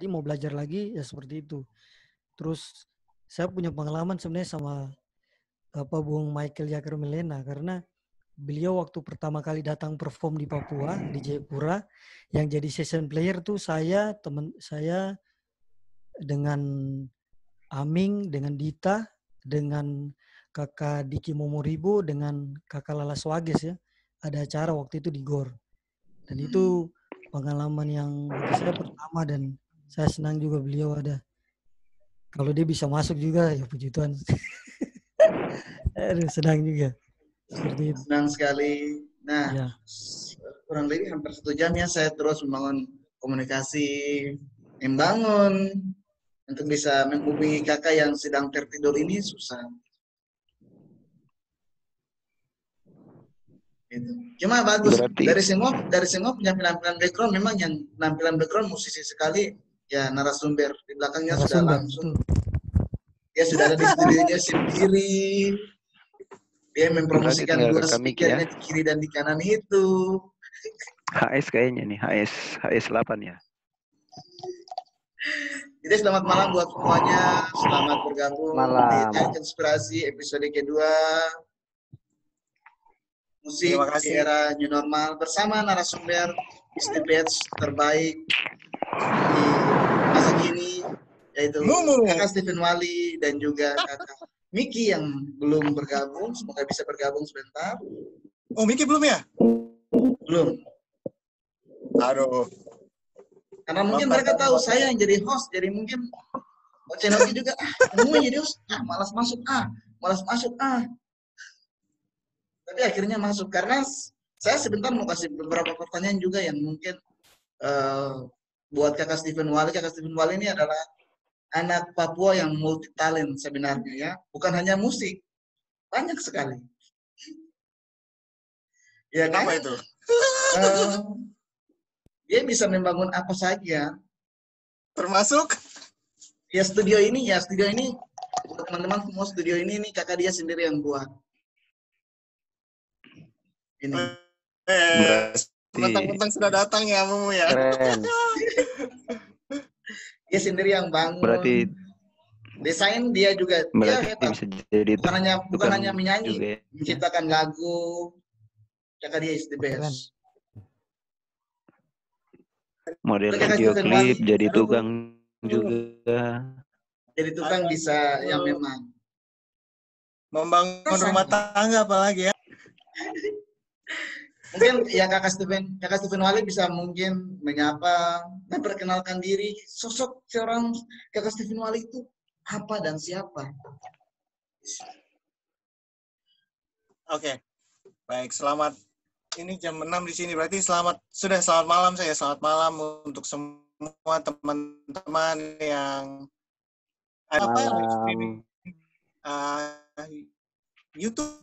Tadi mau belajar lagi ya seperti itu. Terus saya punya pengalaman sebenarnya sama Bung Michael Jacker Milena karena beliau waktu pertama kali datang perform di Papua, di Jayapura, yang jadi session player tuh saya, teman saya dengan Aming, dengan Dita, dengan kakak Diki Momoribo, dengan kakak Lala Swages ya. Ada acara waktu itu di GOR. Dan itu pengalaman yang bagi saya pertama dan saya senang juga beliau ada. Kalau dia bisa masuk juga ya puji Tuhan. Aduh, senang juga. Seperti itu. Senang sekali. Nah, Ya. kurang lebih hampir 1 jam ya saya terus membangun komunikasi, membangun untuk bisa menghubungi kakak yang sedang tertidur ini susah. Gitu. Cuma bagus Berarti dari semua punya penampilan background memang yang penampilan background musisi sekali ya narasumber di belakangnya sudah Narasumber, langsung betul. dia sudah ada di studionya sendiri. Dia berarti mempromosikan tinggal 2 kakak Miki ya. speakernya di kiri dan di kanan itu. HS kayaknya nih, HS 8 ya. Jadi selamat malam buat semuanya. Selamat bergabung di Tarik Inspirasi episode kedua. Musik di era new normal bersama narasumber Istibets terbaik di masa kini yaitu kakak Stephen Wali dan juga kakak Miki yang belum bergabung. Semoga bisa bergabung sebentar. Oh, Miki belum ya? Belum. Aduh. Karena mungkin mereka tahu saya yang jadi host, jadi mungkin channel ini juga kamu yang jadi host, malas masuk. Tapi akhirnya masuk karena saya sebentar mau kasih beberapa pertanyaan juga yang mungkin buat kakak Stephen Wali. Kakak Stephen Wali ini adalah anak Papua yang multi talent sebenarnya ya, bukan hanya musik, banyak sekali. Ya kan? Apa itu? Dia bisa membangun apa saja. Termasuk? Ya studio ini untuk teman-teman semua studio ini kakak dia sendiri yang buat. Ini. Mentang-mentang sudah datang ya, Mumu ya. Keren. Dia sendiri yang bangun. Berarti desain dia juga dia hebat. Bisa jadi bukan hanya menyanyi, juga ya. menciptakan lagu. Kakak dia is the best. Model video klip, jadi tukang juga. Jadi tukang bisa yang memang membangun rumah tangga apalagi ya. Mungkin ya kakak Stephen Wali bisa mungkin menyapa dan perkenalkan diri sosok seorang kakak Stephen Wali itu apa dan siapa. Oke. Baik, selamat. Ini jam 6 di sini, berarti selamat malam saya. Selamat malam untuk semua teman-teman yang YouTube.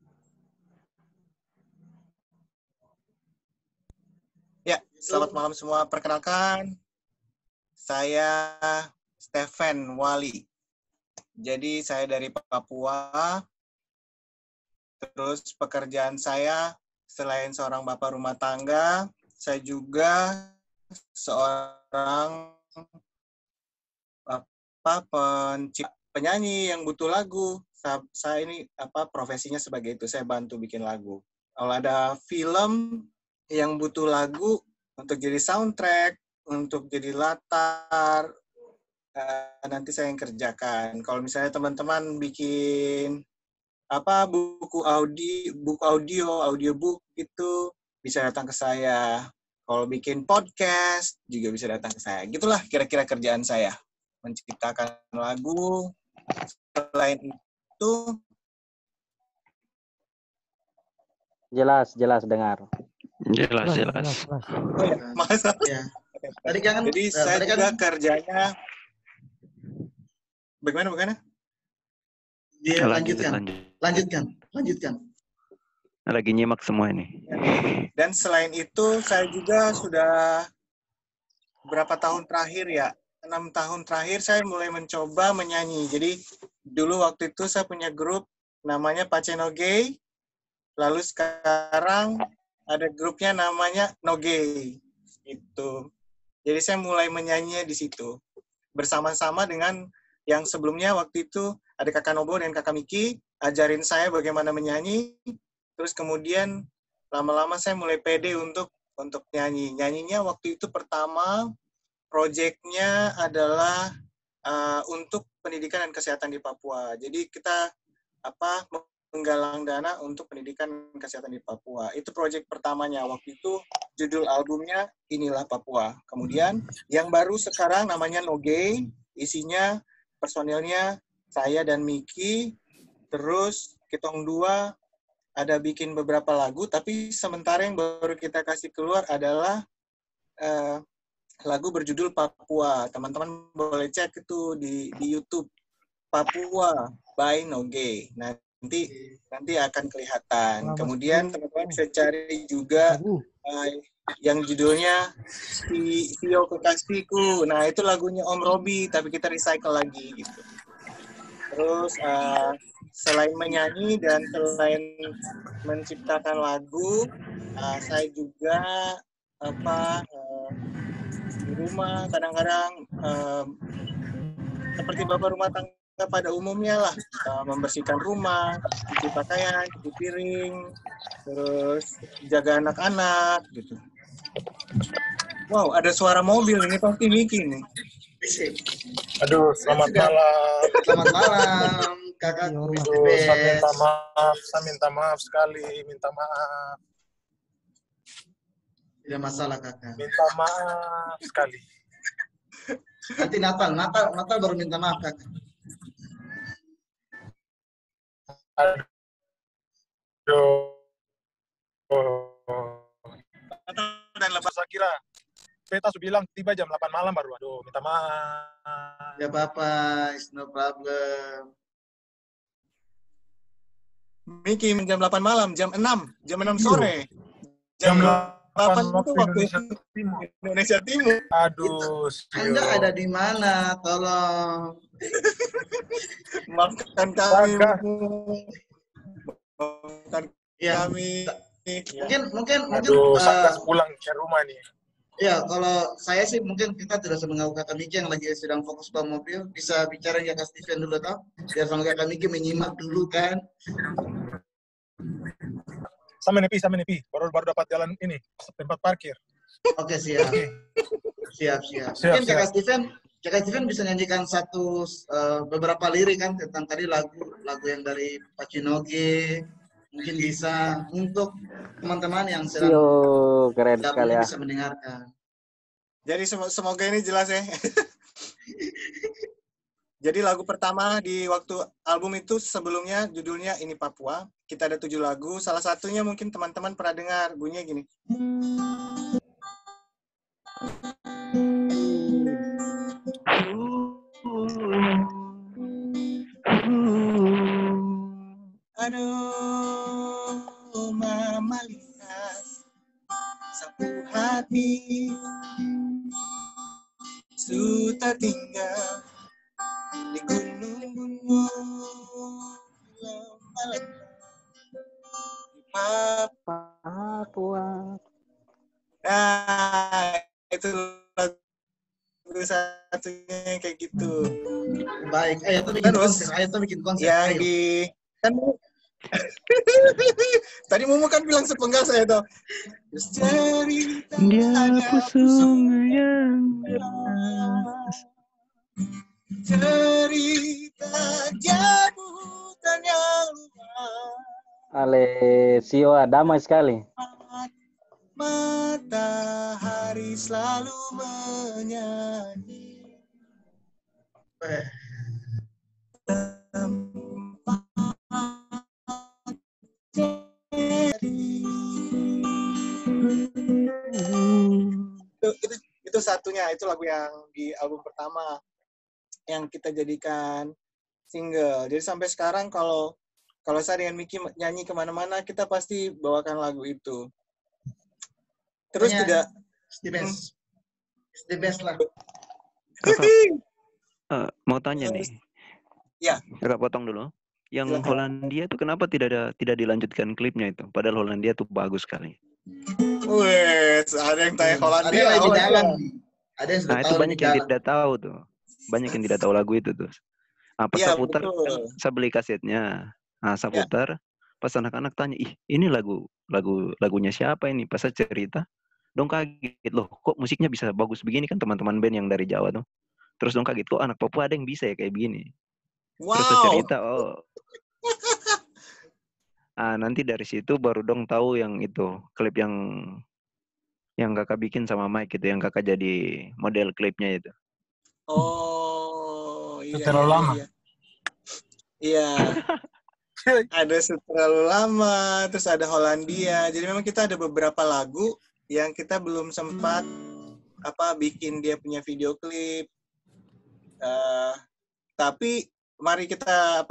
Ya, selamat malam semua. Perkenalkan, saya Stephen Wali. Jadi saya dari Papua. Terus pekerjaan saya selain seorang bapak rumah tangga, saya juga seorang penyanyi yang butuh lagu. Saya ini profesinya sebagai itu, saya bantu bikin lagu. Kalau ada film yang butuh lagu untuk jadi soundtrack, untuk jadi latar, nanti saya yang kerjakan. Kalau misalnya teman-teman bikin buku audiobook itu bisa datang ke saya. Kalau bikin podcast juga bisa datang ke saya. Gitulah kira-kira kerjaan saya, menciptakan lagu. Selain itu jelas dengar. Jelas. Oh ya, masa? Ya. Tadi kan jadi saya juga kerjanya bagaimana? Dia lanjutkan. Lagi nyimak semua ini. Dan selain itu, saya juga sudah berapa tahun terakhir ya, 6 tahun terakhir saya mulai mencoba menyanyi. Jadi dulu waktu itu saya punya grup namanya Pacenoge, lalu sekarang ada grupnya namanya Noge. Itu. Jadi saya mulai menyanyi di situ. bersama-sama dengan yang sebelumnya waktu itu ada Kakak Nobo dan Kakak Miki ajarin saya bagaimana menyanyi. Terus kemudian lama-lama saya mulai pede untuk nyanyi. Nyanyinya waktu itu pertama proyeknya adalah untuk pendidikan dan kesehatan di Papua. Jadi kita menggalang dana untuk pendidikan dan kesehatan di Papua. Itu proyek pertamanya. Waktu itu judul albumnya Inilah Papua. Kemudian yang baru sekarang namanya Noge, isinya personilnya saya dan Miki, terus Kitong Dua ada bikin beberapa lagu, tapi sementara yang baru kita kasih keluar adalah lagu berjudul Papua. Teman-teman boleh cek itu di YouTube. Papua by Noge. Nanti akan kelihatan. Kemudian teman-teman bisa cari juga yang judulnya Sio Kekasihku. Nah, itu lagunya Om Robi, tapi kita recycle lagi gitu. Terus selain menyanyi dan selain menciptakan lagu, saya juga di rumah kadang-kadang seperti bapak rumah tangga pada umumnya lah, membersihkan rumah, cuci pakaian, cuci piring, terus jaga anak-anak gitu. Wow, ada suara mobil, ini pasti Miki nih. Aduh, selamat malam. Selamat malam, kakak. Saya minta maaf sekali, minta maaf. Tidak masalah, kakak. Minta maaf sekali. Nanti Natal baru minta maaf, kakak. Aduh. Dan lepas saya kira Peta sudah bilang tiba jam 8 malam baru. Aduh, minta maaf. Ya apa-apa, it's no problem. Miki jam 8 malam, jam 6 sore. Jam 8 itu waktu Indonesia Timur. Aduh, Anda ada di mana? Tolong. Maafkan kami. Ya. Kami. Mungkin. Aduh, saya pulang ke rumah nih. Ya, kalau saya sih mungkin kita tidak mengganggu kakak Miki yang lagi sedang fokus bawa mobil, bisa bicara dengan Kak Steven dulu tau, biar sama kakak Miki menyimak dulu kan. Sama nepi, baru dapat jalan ini, tempat parkir. Oke, siap. Siap. Mungkin kakak Steven bisa nyanyikan beberapa lirik kan tentang tadi lagu yang dari Pacinoge. Mungkin bisa untuk teman-teman yang sedang keren sekali ya. bisa mendengarkan. Jadi semoga ini jelas ya. Jadi lagu pertama di waktu album itu sebelumnya judulnya Ini Papua. Kita ada 7 lagu. Salah satunya mungkin teman-teman pernah dengar bunyinya gini. Aduh, mama lihat sapu hati sudah tinggal di gunung-gunung di Papua. Nah, itu lagu satunya kayak gitu. Baik, ayo bikin konser. Yang ayo. Kan tadi Mumu kan bilang sepenggal saya tuh. Cerita Dia sungguh yang cerita jemputan yang luas. Ale, Sio damai sekali. Matahari selalu menyanyi. Itu satunya, itu lagu yang di album pertama yang kita jadikan single. Jadi sampai sekarang kalau saya dengan Miki nyanyi kemana-mana, kita pasti bawakan lagu itu. Terus juga the best lah. Kakak, mau tanya nih. Ya. Kakak potong dulu. Yang Silakan. Hollandia tuh kenapa tidak dilanjutkan klipnya itu? Padahal Hollandia tuh bagus sekali. Wes, ada yang tanya Hollandia. Ada yang di dalam. Ada yang sudah Nah, tahu itu banyak yang tidak tahu tuh. banyak yang tidak tahu lagu itu tuh. Pas Iya, saya putar betul. kan, saya beli kasetnya. Saya Ya. putar, pas anak-anak tanya, ih ini lagunya siapa ini? Pas saya cerita, dong kaget loh, kok musiknya bisa bagus begini kan teman-teman band yang dari Jawa tuh. Terus dong kaget, kok anak Papua ada yang bisa ya kayak begini. Terus saya Wow. cerita, nanti dari situ baru dong tahu yang itu klip yang kakak bikin sama Mike itu, yang kakak jadi model klipnya itu. Oh, iya. Terlalu lama. Iya. Ada Terlalu Lama, terus ada Hollandia. Jadi memang kita ada beberapa lagu yang kita belum sempat bikin dia punya video klip. Tapi mari kita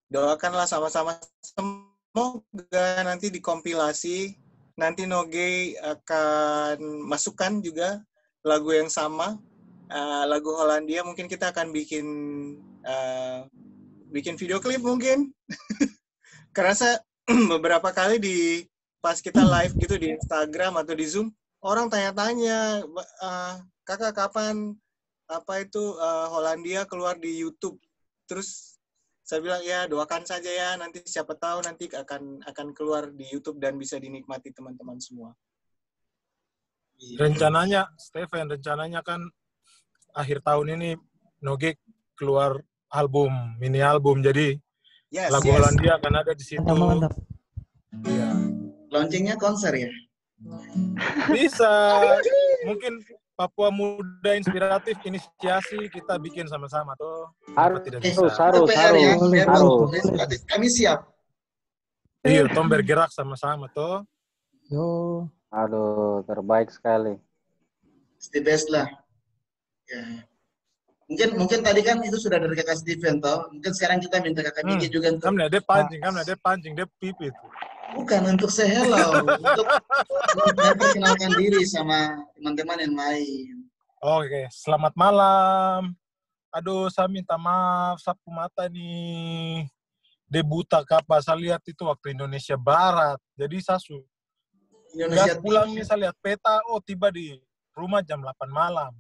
doakanlah sama-sama, semoga nanti dikompilasi. Nanti Noge akan masukkan juga lagu yang sama, lagu Hollandia. Mungkin kita akan bikin video klip mungkin. Karena saya beberapa kali pas kita live gitu di Instagram atau di Zoom, orang tanya-tanya, kakak kapan Hollandia keluar di YouTube. Terus saya bilang ya doakan saja ya, nanti siapa tahu nanti akan keluar di YouTube dan bisa dinikmati teman-teman semua. Rencananya, Stephen, kan akhir tahun ini Noge keluar mini album. Jadi lagu Hollandia akan ada di situ. Mantap. Iya. Launchingnya konser ya? Bisa. Mungkin Papua Muda Inspiratif inisiasi kita bikin sama-sama tuh. Harus. Kami siap. Iya, Tom bergerak sama-sama tuh. Yo. Aduh, terbaik sekali. It's the best lah. Ya. Mungkin tadi kan itu sudah dari kakak Steven toh. Mungkin sekarang kita minta kakak Miki juga untuk. Kan ada pancing, dia pipit. Bukan untuk say hello, untuk memperkenalkan diri sama teman-teman yang lain. Oke, selamat malam. Aduh, saya minta maaf, sapu mata nih. Debuta kapan saya lihat itu waktu Indonesia Barat. Jadi saya Indonesia pulang nih, saya lihat peta, tiba di rumah jam 8 malam.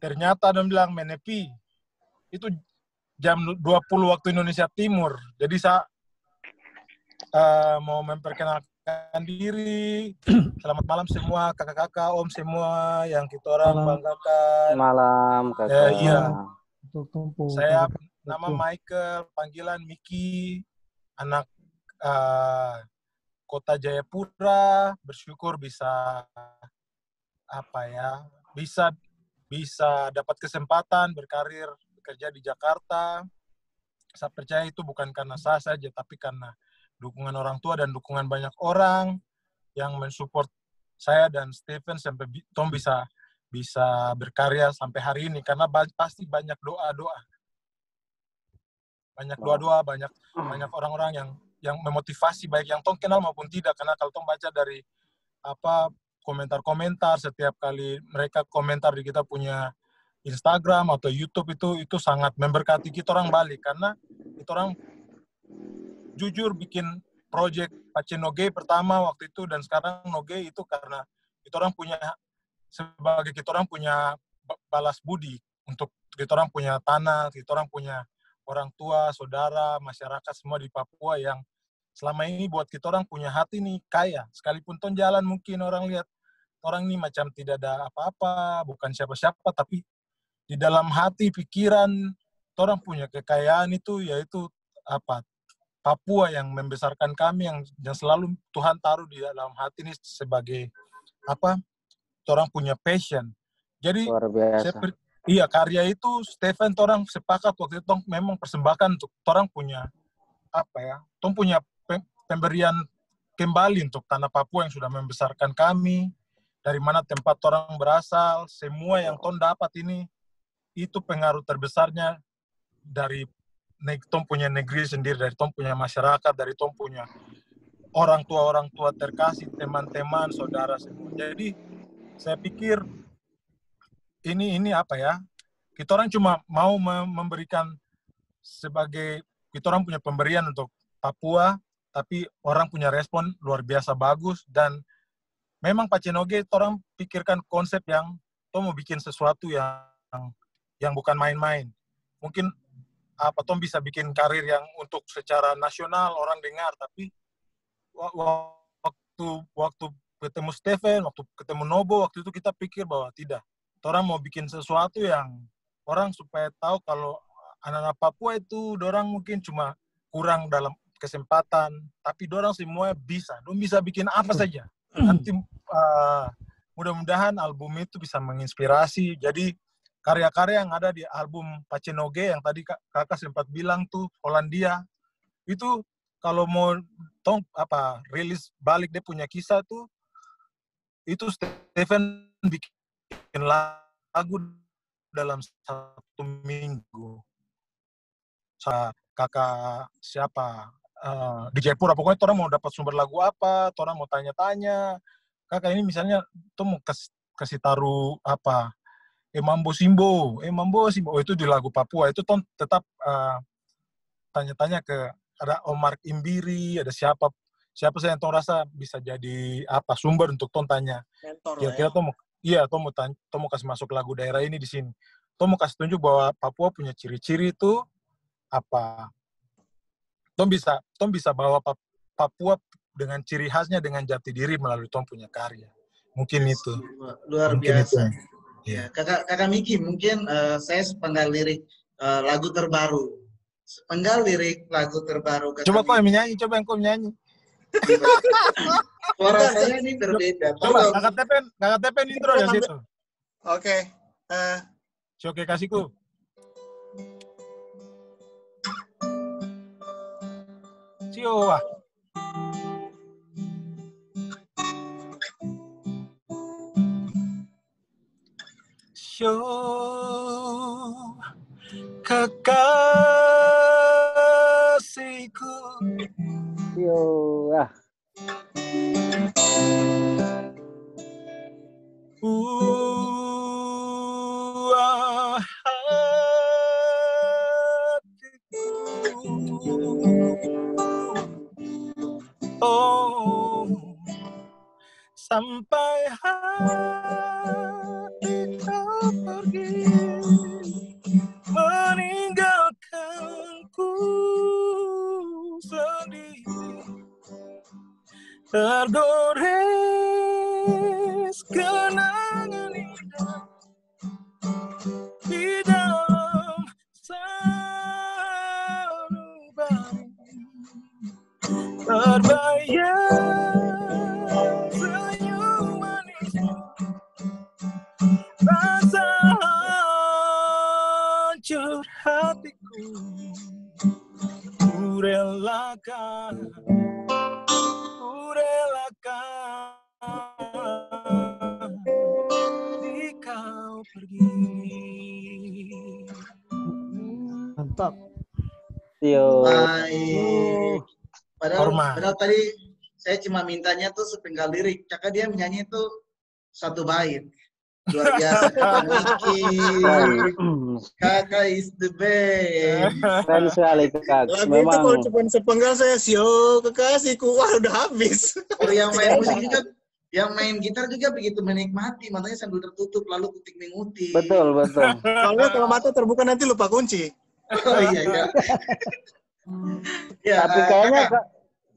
Ternyata dia bilang menepi. Itu jam 20 waktu Indonesia Timur. Jadi saya mau memperkenalkan diri. Selamat malam semua kakak-kakak, om semua yang kita orang banggakan. Malam kakak. Iya. Saya nama Michael, panggilan Miki, anak Kota Jayapura. Bersyukur bisa bisa dapat kesempatan berkarir bekerja di Jakarta. Saya percaya itu bukan karena saya saja, tapi karena dukungan orang tua dan dukungan banyak orang yang mensupport saya dan Stephen sampai Tom bisa berkarya sampai hari ini, karena pasti banyak doa-doa. Banyak doa-doa, banyak orang-orang yang memotivasi, baik yang Tom kenal maupun tidak. Karena kalau Tom baca dari komentar-komentar setiap kali mereka komentar di kita punya Instagram atau YouTube, itu sangat memberkati kita orang balik, karena kita orang jujur bikin project Pace Noge pertama waktu itu, dan sekarang Noge itu karena kita orang punya balas budi untuk kita orang punya tanah, kita orang punya orang tua, saudara, masyarakat semua di Papua yang selama ini buat kita orang punya hati nih kaya. Sekalipun ton jalan mungkin orang lihat orang ini macam tidak ada apa-apa, bukan siapa-siapa, tapi di dalam hati, pikiran, orang punya kekayaan itu, yaitu Papua yang membesarkan kami, yang selalu Tuhan taruh di dalam hati ini sebagai orang punya passion. Jadi luar biasa. Karya itu Stephen orang sepakat waktu itu memang persembahkan untuk orang punya punya pemberian kembali untuk tanah Papua yang sudah membesarkan kami, dari mana tempat orang berasal, semua yang Tom dapat ini, itu pengaruh terbesarnya dari Tom punya negeri sendiri, dari Tom punya masyarakat, dari Tom punya orang tua terkasih, teman-teman, saudara semua. Jadi saya pikir ini kita orang cuma mau memberikan sebagai kita orang punya pemberian untuk Papua, tapi orang punya respon luar biasa bagus, dan memang Pace Noge orang pikirkan konsep yang tong mau bikin sesuatu yang bukan main-main. Mungkin tong bisa bikin karir yang untuk secara nasional orang dengar, tapi waktu ketemu Stephen, waktu ketemu Nobo, waktu itu kita pikir bahwa tidak. Orang mau bikin sesuatu yang orang supaya tahu kalau anak-anak Papua itu dorang mungkin cuma kurang dalam kesempatan, tapi dorang semua bisa. Dorang bisa bikin apa saja. Nanti mudah-mudahan album itu bisa menginspirasi. Jadi karya-karya yang ada di album Pacenoge yang tadi kakak sempat bilang tuh Hollandia, itu kalau mau rilis balik dia punya kisah tuh, itu Stephen bikin lagu dalam 1 minggu. Kakak siapa di Jayapura, pokoknya orang mau dapat sumber lagu apa, orang mau tanya-tanya. Kakak ini misalnya tuh mau kasih taruh Mambo Simbo, itu di lagu Papua, itu ton tetap tanya-tanya ke ada Omar Imbiri, ada siapa saya yang ton rasa bisa jadi sumber untuk ton tanya. Kira-kira ton mau kasih masuk lagu daerah ini di sini. Ton mau kasih tunjuk bahwa Papua punya ciri-ciri itu apa. Ton bisa bawa Papua dengan ciri khasnya, dengan jati diri melalui ton punya karya. Mungkin itu. Luar biasa. Ya, kakak Miki, mungkin saya sepenggal lirik lagu terbaru. Sepenggal lirik lagu terbaru. Coba kau yang menyanyi, coba yang kau menyanyi. Suara saya ini berbeda. Coba kakak tepen intro dari situ. Oke. Oke, kasihku. Siowa. Kekasihku. Yo, sampai hati kau pergi meninggalkanku sendiri, tergores kenangan indah di dalam sanubari, terbayang senyum manismu, rasa hancur hatiku, ku relakan di kau pergi. Mantap. Baik. Padahal tadi saya cuma mintanya tuh sepenggal lirik. Kakak dia menyanyi itu 1 bait. Luar biasa kakak Miki. Kakak is the best. keren sekali Kak. Lagu Memang itu kalau cuma sepenggal saya kekasihku, wah udah habis. Kalau yang main musik juga, yang main gitar juga begitu menikmati, matanya sambil tertutup lalu kutik mengutip. betul. Kalau mata terbuka nanti lupa kunci. Oh iya. Ya, Tapi kayaknya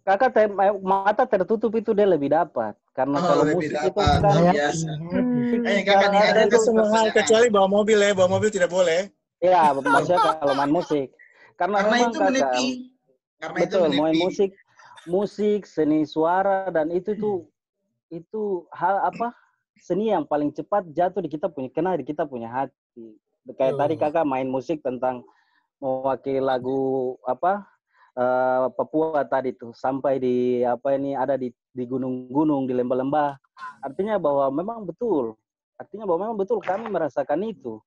kakak mata tertutup itu dia lebih dapat. Karena kalau musik itu kan biasa. Kakak nih ada itu semua hal kecuali bawa mobil tidak boleh. ya maksudnya kalau main musik. Karena memang itu menepi. Betul, main musik, seni suara, dan itu hal seni yang paling cepat jatuh di kita punya hati. Kayak tadi kakak main musik tentang mewakili lagu Papua tadi tuh, sampai di ada di gunung-gunung, di lembah-lembah. Artinya bahwa memang betul kami merasakan itu.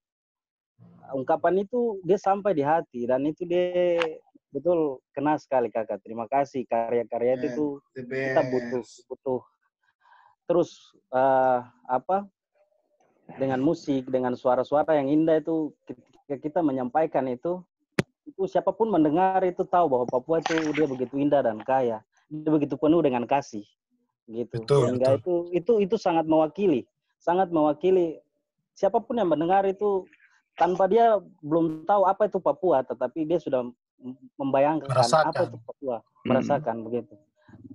Ungkapan itu dia sampai di hati, dan itu dia betul kena sekali kakak. Terima kasih, karya-karya itu kita butuh. Terus dengan musik, dengan suara-suara yang indah itu, ketika kita menyampaikan itu siapapun mendengar itu tahu bahwa Papua itu dia begitu indah dan kaya, dia begitu penuh dengan kasih, gitu. Sehingga itu sangat mewakili siapapun yang mendengar itu tanpa dia belum tahu apa itu Papua, tetapi dia sudah membayangkan apa itu Papua, merasakan begitu.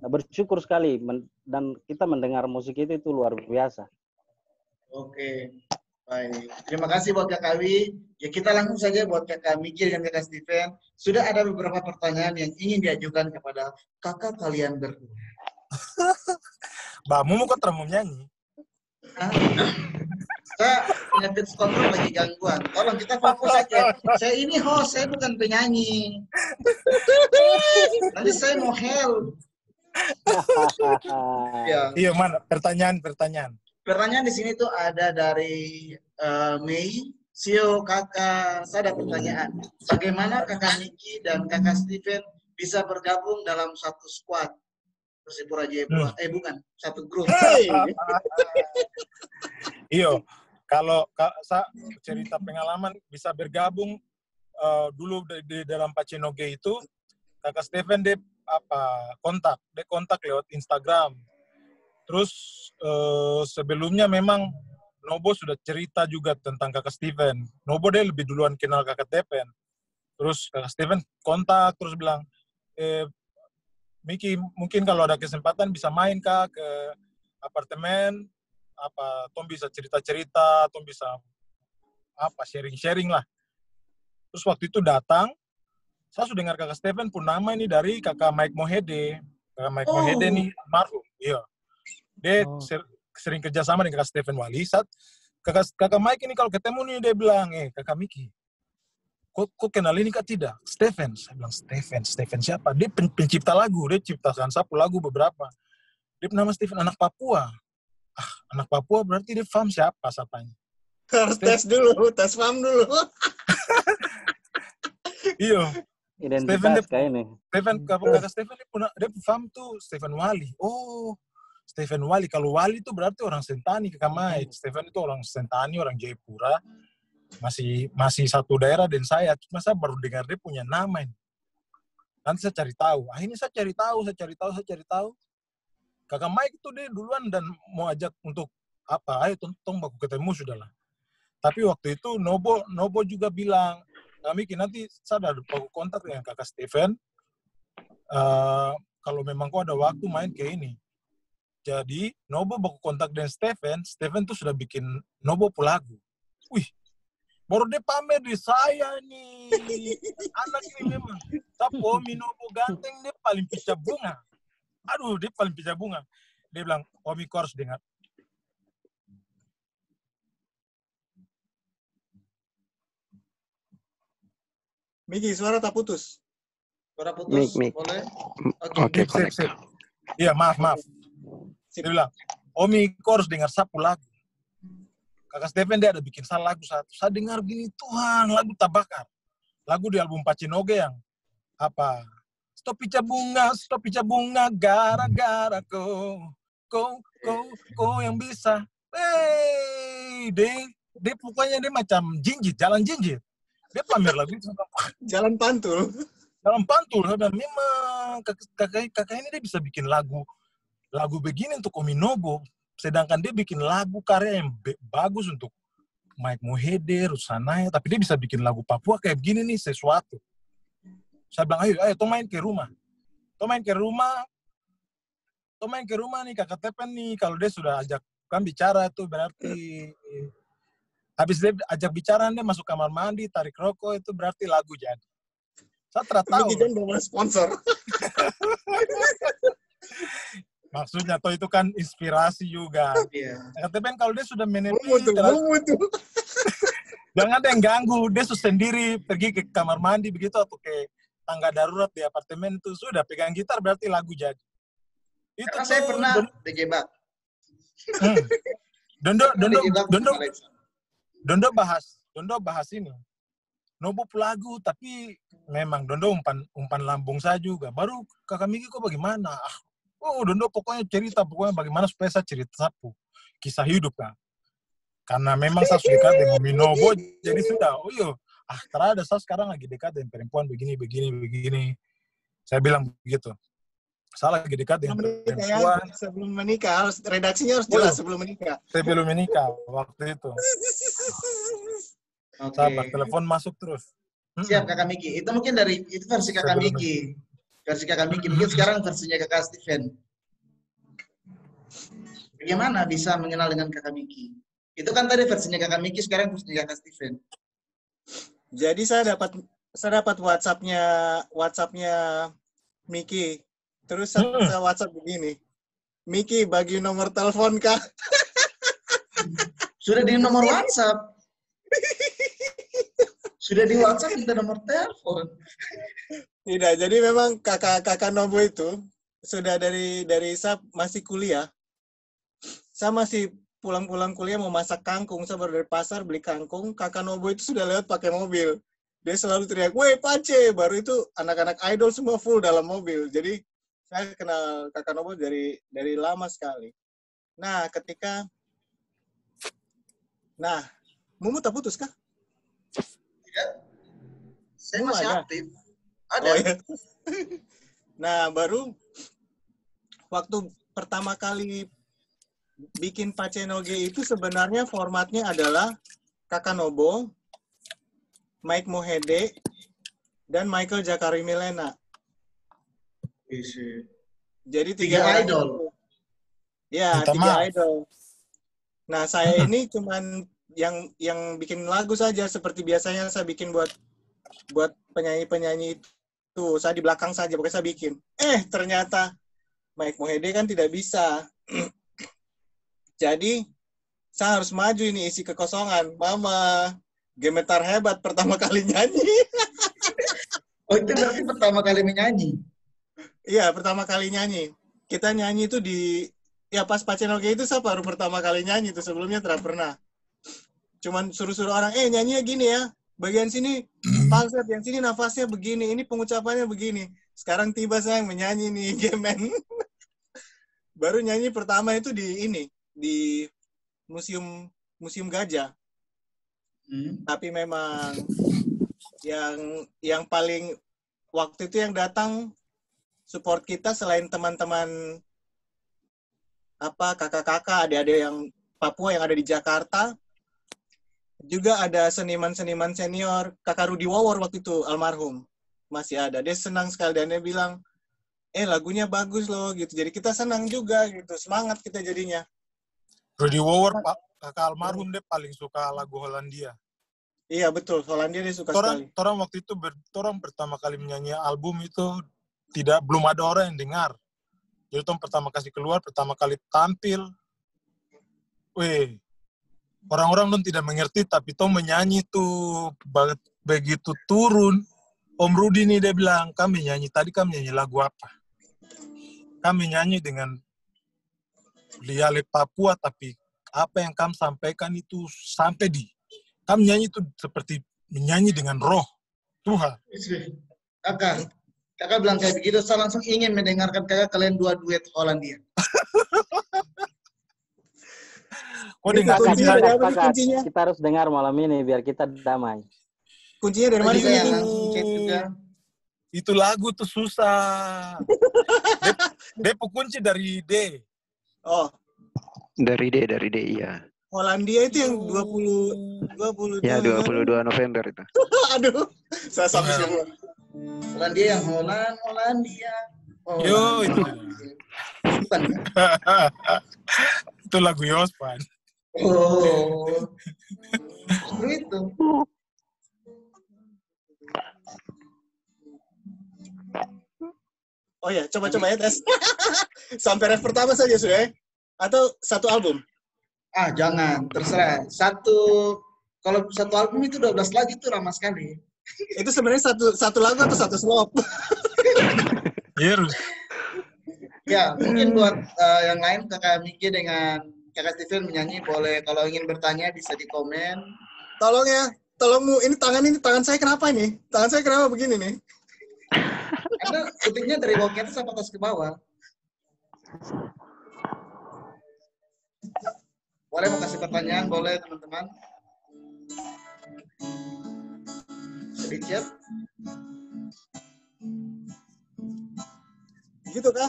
Nah, bersyukur sekali dan kita mendengar musik itu luar biasa. Oke, baik. Terima kasih buat Kakak Wi. Ya kita langsung saja buat Kakak Miki dan Kakak Steven. Sudah ada beberapa pertanyaan yang ingin diajukan kepada kakak kalian berdua. Mbak Mumu kok terus nyanyi? Saya punya pitch control lagi gangguan. Tolong kita fokus saja. Saya ini host, saya bukan penyanyi. Nanti saya mau help. Ya. Iya, mana pertanyaan. Pertanyaan di sini tuh ada dari Mei. Sio kakak, saya ada pertanyaan. Bagaimana kakak Miki dan kakak Steven bisa bergabung dalam satu squad Persipura Jayapura? Bukan, satu grup. Iyo, kalau saya cerita pengalaman bisa bergabung dulu di dalam Pacinoge itu, kakak Steven dia kontak lewat Instagram. Terus sebelumnya memang Nobo sudah cerita juga tentang kakak Steven. Nobo dia lebih duluan kenal kakak Steven. Terus kakak Steven kontak terus bilang, Miki mungkin kalau ada kesempatan bisa main kak ke apartemen, Tom bisa cerita-cerita, Tom bisa sharing-sharing lah. Terus waktu itu datang, saya sudah dengar kakak Steven pun nama ini dari kakak Mike Mohede. Kakak Mike Mohede nih marhum, iya. Dia sering kerjasama dengan kakak Steven Wali. Kakak Mike ini kalau ketemu nih dia bilang, kakak Miki, kok kenal ini kak tidak? Steven. Saya bilang, Steven siapa? Dia pencipta lagu, dia ciptakan sapu lagu beberapa. Dia nama Steven, anak Papua. Anak Papua berarti dia paham siapa sapanya. Harus tes dulu, tes paham dulu. Iya. Identitas kayak ini. Kakak Steven dia paham tuh Steven Wali. Oh, Steven Wali. Kalau Wali itu berarti orang Sentani kakak Mike. Steven itu orang Sentani, orang Jayapura. Masih satu daerah dan saya. Cuma saya baru dengar dia punya nama ini. Nanti saya cari tahu. Akhirnya saya cari tahu. Kakak Mike itu dia duluan dan mau ajak untuk ayo tong baku ketemu sudahlah. Tapi waktu itu Nobo juga bilang, Miki nanti saya ada baku kontak dengan kakak Steven. Kalau memang kau ada waktu main ke ini. Jadi Nobo baku kontak dengan Steven tuh sudah bikin Nobo lagu. Wih, baru dia pamer di saya nih. Anak ini memang. Tapi Omi Nobo ganteng dia paling picah bunga. Aduh, dia paling picah bunga. Dia bilang, Omi kau harus dengar. Miki, suara tak putus. Suara putus, Mik. boleh? Oke, sip. Iya, maaf. Dia bilang, Omi kau harus dengar sapu lagu. Kakak Steven dia ada bikin lagu satu. Saya dengar gini, Tuhan, lagu Tabakar. Lagu di album Pacinoge yang Stop pica bunga, gara-gara kau yang bisa. Dia pokoknya dia macam jalan jinjit. Dia pamer lagu itu. Jalan pantul. Memang kakak ini dia bisa bikin lagu begini untuk Omi Nobo. Sedangkan dia bikin lagu karya yang bagus untuk Mike Mohede, Rusanaya. Tapi dia bisa bikin lagu Papua kayak begini nih, sesuatu. Saya bilang, ayo, Tom main ke rumah. Tom main ke rumah nih, kakak Tepen nih. Kalau dia sudah ajak kan bicara tuh berarti habis dia ajak bicara, dia masuk kamar mandi, tarik rokok, itu berarti lagu jadi. Saya tahu. Miki John belum sponsor. Maksudnya toh itu kan inspirasi juga. Kakak Tepen kalau dia sudah menepi, jangan ada yang ganggu. Dia sendiri pergi ke kamar mandi begitu atau ke tangga darurat di apartemen itu sudah pegang gitar berarti lagu jadi. Itu karena saya pernah dijebak. Dondo bahas ini. Nobo lagu tapi memang Dondo umpan lambung saya juga. Baru kakak Miki kok bagaimana? Dondo pokoknya bagaimana supaya saya cerita sapu kisah hidup kan. Karena memang saya sudah dekat dengan Nobo jadi sudah. Terada saya sekarang lagi dekat dengan perempuan begini. Saya bilang begitu. Saya lagi dekat dengan perempuan. Sebelum menikah, redaksinya harus jelas sebelum menikah. Sebelum menikah waktu itu. Oke. Sabar, telepon masuk terus. Siap Kakak Miki. Itu mungkin itu versi Kakak Sebelum Miki. Versi Kakak Miki. Mungkin sekarang versinya Kakak Steven. Bagaimana bisa mengenal dengan Kakak Miki? Itu kan tadi versinya Kakak Miki, sekarang versinya Kakak Steven. Jadi saya dapat WhatsApp-nya Miki. Terus saya WhatsApp begini. Miki, bagi nomor telepon Kak. Sudah di nomor WhatsApp. Sudah di WhatsApp minta nomor telepon. Tidak, jadi memang kakak Nobo itu sudah dari saya masih kuliah. Saya masih pulang kuliah mau masak kangkung, saya baru dari pasar beli kangkung, kakak Nobo itu sudah lewat pakai mobil. Dia selalu teriak, "Weh, Pace!" Baru itu anak-anak idol semua full dalam mobil. Jadi saya kenal kakak Nobo dari lama sekali. Nah, Mumu tak putus kah? Tidak. Saya Mumu masih ada? aktif. Ada. Oh, ya. Nah, baru waktu pertama kali bikin Pacenoge itu sebenarnya formatnya adalah Kakak Nobo, Mike Mohede, dan Michael Jakari Milena. Jadi tiga orang idol. itu. Ya, tiga idol. Nah, saya ini cuman yang bikin lagu saja seperti biasanya saya bikin buat penyanyi-penyanyi itu. Saya di belakang saja, pokoknya saya bikin. Ternyata Mike Mohede kan tidak bisa. Jadi, saya harus maju ini isi kekosongan. Mama, gemetar hebat pertama kali nyanyi. Oh, itu berarti pertama kali menyanyi? Iya, pertama kali nyanyi. Kita nyanyi itu pas Pacenoge itu saya baru pertama kali nyanyi itu, sebelumnya tidak pernah. Cuman suruh-suruh orang, nyanyinya gini ya, bagian sini falset, yang sini nafasnya begini, ini pengucapannya begini. Sekarang tiba saya yang menyanyi nih, Gemen. Baru nyanyi pertama itu di Museum Gajah. Tapi memang yang paling waktu itu yang datang support kita selain teman-teman kakak-kakak, adik-adik yang Papua yang ada di Jakarta, juga ada seniman-seniman senior, Kakak Rudi Wawor waktu itu almarhum masih ada. Dia senang sekali dan dia bilang, lagunya bagus loh gitu. Jadi kita senang juga gitu, semangat kita jadinya. Rudi Wawor, kakak almarhum, dia paling suka lagu Hollandia. Iya betul, Hollandia dia suka sekali. Orang waktu itu orang pertama kali menyanyi album itu belum ada orang yang dengar. Jadi orang pertama kasih keluar, pertama kali tampil, orang-orang tuh tidak mengerti, tapi tuh menyanyi tuh begitu turun. Om Rudi nih dia bilang, kami nyanyi lagu apa? Kami nyanyi dengan dialek Papua, tapi apa yang kami sampaikan itu kami nyanyi itu seperti menyanyi dengan roh Tuhan. Kakak bilang kayak begitu, saya langsung ingin mendengarkan kalian dua duet Hollandia. Kuncinya. Kita harus dengar malam ini biar kita damai. Kuncinya dari mana sih? Itu lagu tuh susah. Depo kunci dari D. Oh. Dari D, iya. Hollandia itu yang 22. Ya, 22 November itu. Aduh, saya sampai semua. Hollandia yang Hollandia. Yo, itu. Itu lagu Yospan. Oh. Itu. Oh ya, coba-coba ya tes. Sampai ref pertama saja sudah ya? Atau satu album? Jangan, terserah. Kalau satu album itu 12 lagu itu ramah sekali. Itu sebenarnya satu lagu atau satu slop? Ya, mungkin buat yang lain Kakak Miki dengan Kakak Steven menyanyi boleh. Kalau ingin bertanya bisa di komen. Tolong ya, tolongmu. Ini tangan saya kenapa ini? Tangan saya kenapa begini nih? Anda syutingnya dari bawah ke atas apa atas ke bawah? Boleh mau kasih pertanyaan, boleh teman-teman. Sedikit. Gitu kah?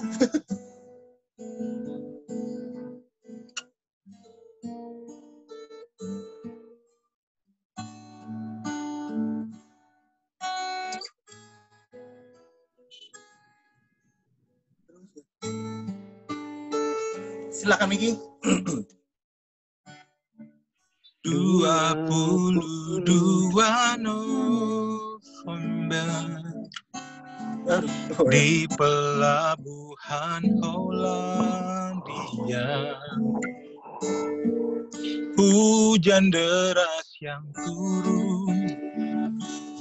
silakan Miki. 22 November di pelabuhan Hollandia, hujan deras yang turun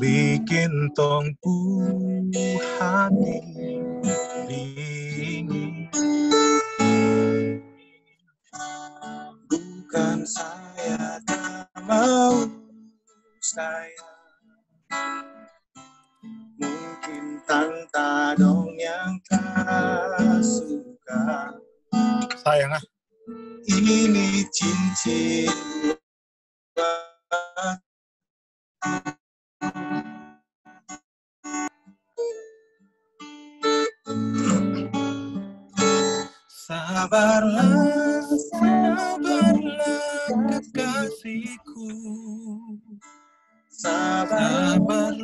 bikin tongku hati dingin. Bukan saya tak mau sayang, mungkin tanta dong yang tak suka. Sayang ah. Ini cincin Sabarlah, sabarlah kekasihku. Sabarlah,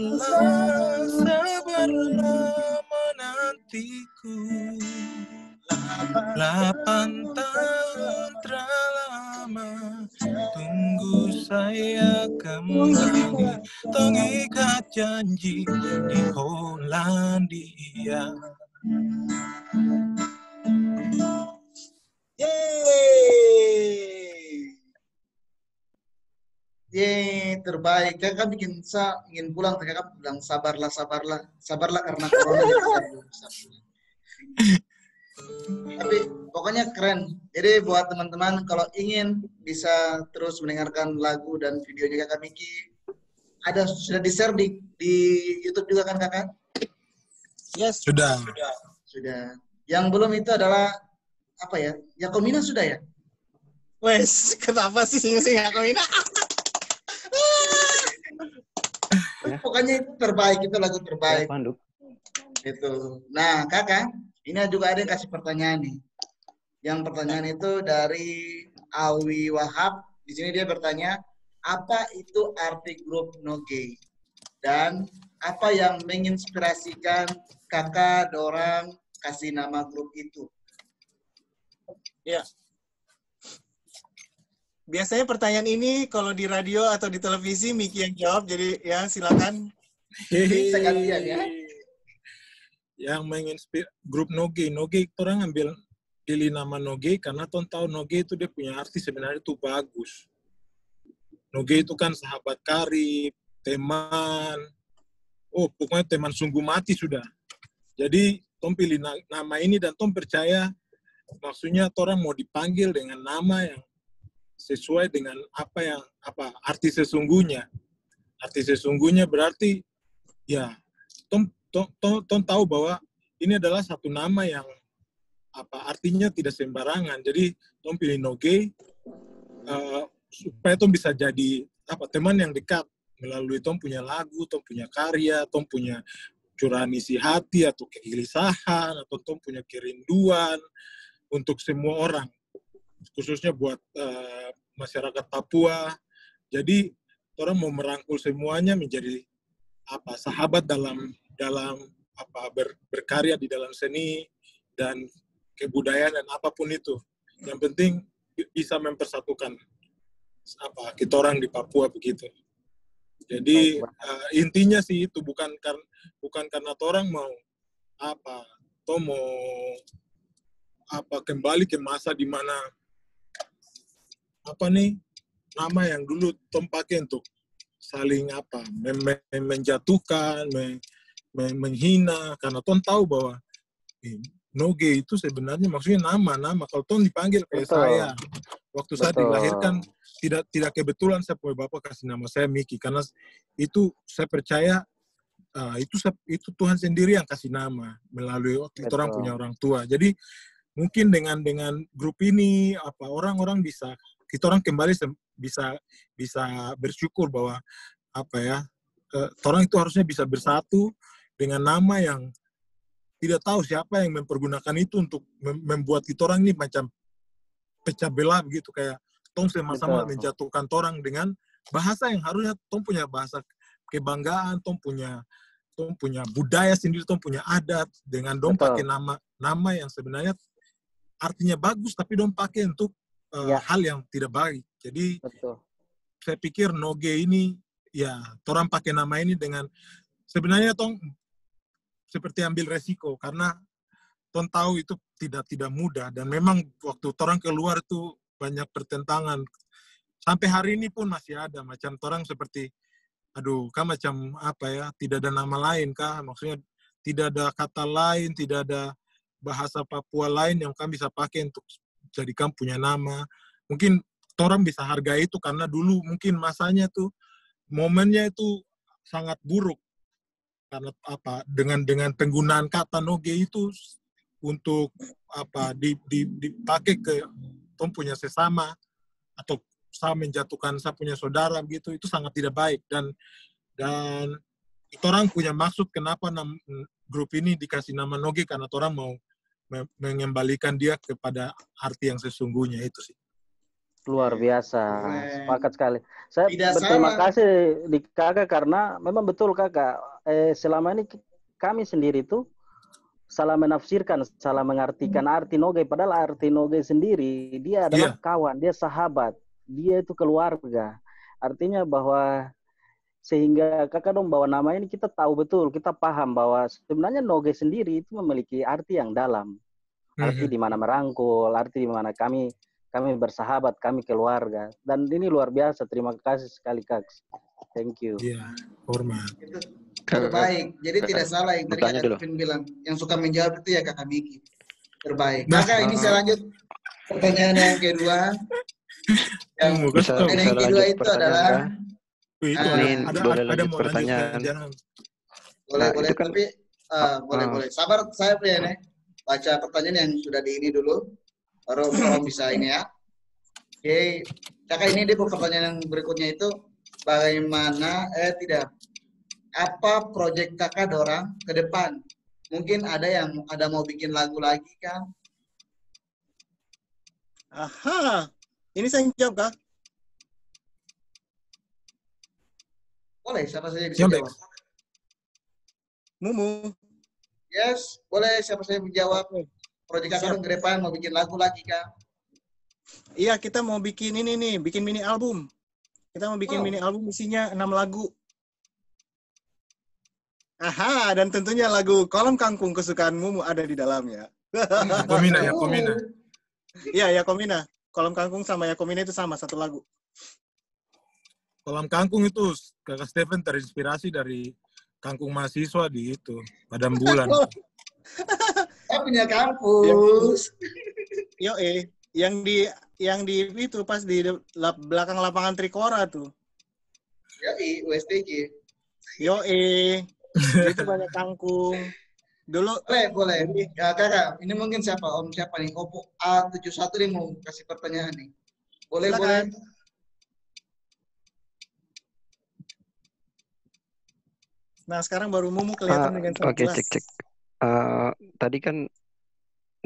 sabarlah menantiku. 8 tahun terlama tunggu saya kembali, mengikat janji di Hollandia. Yeay, terbaik. Kakak ingin pulang, kakak bilang sabarlah karena corona bisa pulang. Tapi pokoknya keren. Jadi buat teman-teman kalau ingin bisa terus mendengarkan lagu dan videonya Kakak Miki, sudah di-share di YouTube juga kan Kakak? Yes. Sudah. Yang belum itu adalah apa ya? Yakomina sudah ya? Wes, kenapa sih sing-sing Yakomina? Pokoknya itu terbaik, itu lagu terbaik. Panduk. Itu. Nah, Kakak, ini juga ada yang kasih pertanyaan nih. Yang pertanyaan itu dari Awi Wahab. Di sini dia bertanya, apa itu arti grup Noge? Dan apa yang menginspirasikan Kakak dorang kasih nama grup itu? Ya. Biasanya pertanyaan ini kalau di radio atau di televisi Miki yang jawab, jadi ya silakan. Bisa gantian ya. Yang menginspirasi grup Noge orang pilih nama Noge karena ton tahu Noge itu dia punya arti sebenarnya itu bagus. Noge itu kan sahabat karib, teman, pokoknya teman sungguh mati sudah. Jadi tom pilih nama ini dan tom percaya maksudnya orang mau dipanggil dengan nama yang sesuai dengan apa arti sesungguhnya. Arti sesungguhnya berarti ya tom tahu bahwa ini adalah satu nama yang artinya tidak sembarangan. Jadi tom pilih Noge supaya tom bisa jadi teman yang dekat melalui tom punya lagu, tom punya karya, tom punya curahan isi hati atau kegelisahan atau tom punya kerinduan untuk semua orang, khususnya buat masyarakat Papua. Jadi orang mau merangkul semuanya menjadi sahabat dalam berkarya di dalam seni dan kebudayaan dan apapun itu. Yang penting bisa mempersatukan kita orang di Papua begitu. Jadi intinya sih itu bukan karena orang mau kembali ke masa di mana nama yang dulu tom pakai untuk saling menjatuhkan, menghina, karena tom tahu bahwa Noge itu sebenarnya maksudnya nama. Kalau tom dipanggil kayak saya, waktu saya dilahirkan tidak kebetulan saya punya bapak kasih nama saya Miki, karena itu saya percaya itu Tuhan sendiri yang kasih nama melalui kita orang punya orang tua. Jadi mungkin dengan grup ini orang-orang bisa kita orang kembali bisa bersyukur bahwa orang itu harusnya bisa bersatu dengan nama yang tidak tahu siapa yang mempergunakan itu untuk membuat kita orang ini macam pecah belah begitu, kayak tong sama-sama menjatuhkan orang dengan bahasa yang harusnya tong punya bahasa kebanggaan, tong punya budaya sendiri, tong punya adat, dengan dong pakai nama yang sebenarnya artinya bagus, tapi dong pakai untuk hal yang tidak baik. Jadi Betul. saya pikir Noge ini, ya, orang pakai nama ini dengan sebenarnya tong seperti ambil resiko karena tong tahu itu tidak mudah, dan memang waktu orang keluar itu banyak pertentangan. Sampai hari ini pun masih ada macam orang seperti aduh, kan macam apa ya, tidak ada nama lain kah? Maksudnya tidak ada kata lain, tidak ada bahasa Papua lain yang kan bisa pakai untuk jadikan punya nama. Mungkin orang bisa hargai itu karena dulu mungkin masanya tuh momennya itu sangat buruk karena apa, dengan penggunaan kata Noge itu untuk apa dipakai ke tom punya sesama atau saya menjatuhkan saya punya saudara gitu, itu sangat tidak baik, dan itu orang punya maksud kenapa grup ini dikasih nama Noge, karena orang mau mengembalikan dia kepada arti yang sesungguhnya itu sih. Luar biasa, sepakat sekali. Saya berterima kasih di kakak karena memang betul kakak. Selama ini kami sendiri tuh salah menafsirkan, salah mengartikan arti Noge. Padahal arti Noge sendiri dia adalah kawan, dia sahabat, dia itu keluarga. Artinya bahwa sehingga kakak dong bawa nama ini kita tahu betul, kita paham bahwa sebenarnya Noge sendiri itu memiliki arti yang dalam. Arti di mana merangkul, arti di mana kami bersahabat, kami keluarga. Dan ini luar biasa. Terima kasih sekali, Kak. Thank you. Iya, hormat. Terbaik. Jadi tidak salah yang tadi Kak Kevin bilang. Yang suka menjawab itu ya Kakak Miki. Terbaik. Kakak, ini saya lanjut pertanyaan yang kedua. Yang kedua itu adalah boleh lanjut pertanyaan. Boleh. Tapi boleh. Sabar, saya ya, baca pertanyaan yang sudah di ini dulu. Baru Om bisa ini ya. Oke, kakak ini dia pertanyaan yang berikutnya itu bagaimana apa proyek kakak dorang ke depan? Mungkin ada mau bikin lagu lagi kan? Aha, ini saya jawab kah? Boleh, siapa saja bisa jawab. Mumu. Yes, boleh siapa saja menjawab. Proyek kakak ke depan mau bikin lagu lagi kah? Iya, kita mau bikin ini nih, bikin mini album. Kita mau bikin mini album isinya 6 lagu. Aha, dan tentunya lagu Kolam Kangkung kesukaanmu ada di dalamnya. Yakomina. Iya, Yakomina. Kolam Kangkung sama Yakomina itu sama, satu lagu. Kolam Kangkung itu kakak Stephen terinspirasi dari kangkung mahasiswa di itu, Padang Bulan. Saya punya kampus. Yo, yang di itu pas di belakang lapangan Trikora tuh. Yoi, USTJ. Yoi. Itu banyak kangkung. Dulu boleh. Ya kakak, ini mungkin siapa nih? Oppo A71 nih mau kasih pertanyaan nih. Boleh. Nah, sekarang baru Mumu kelihatan dengan sangat jelas. Oke, cek. Tadi kan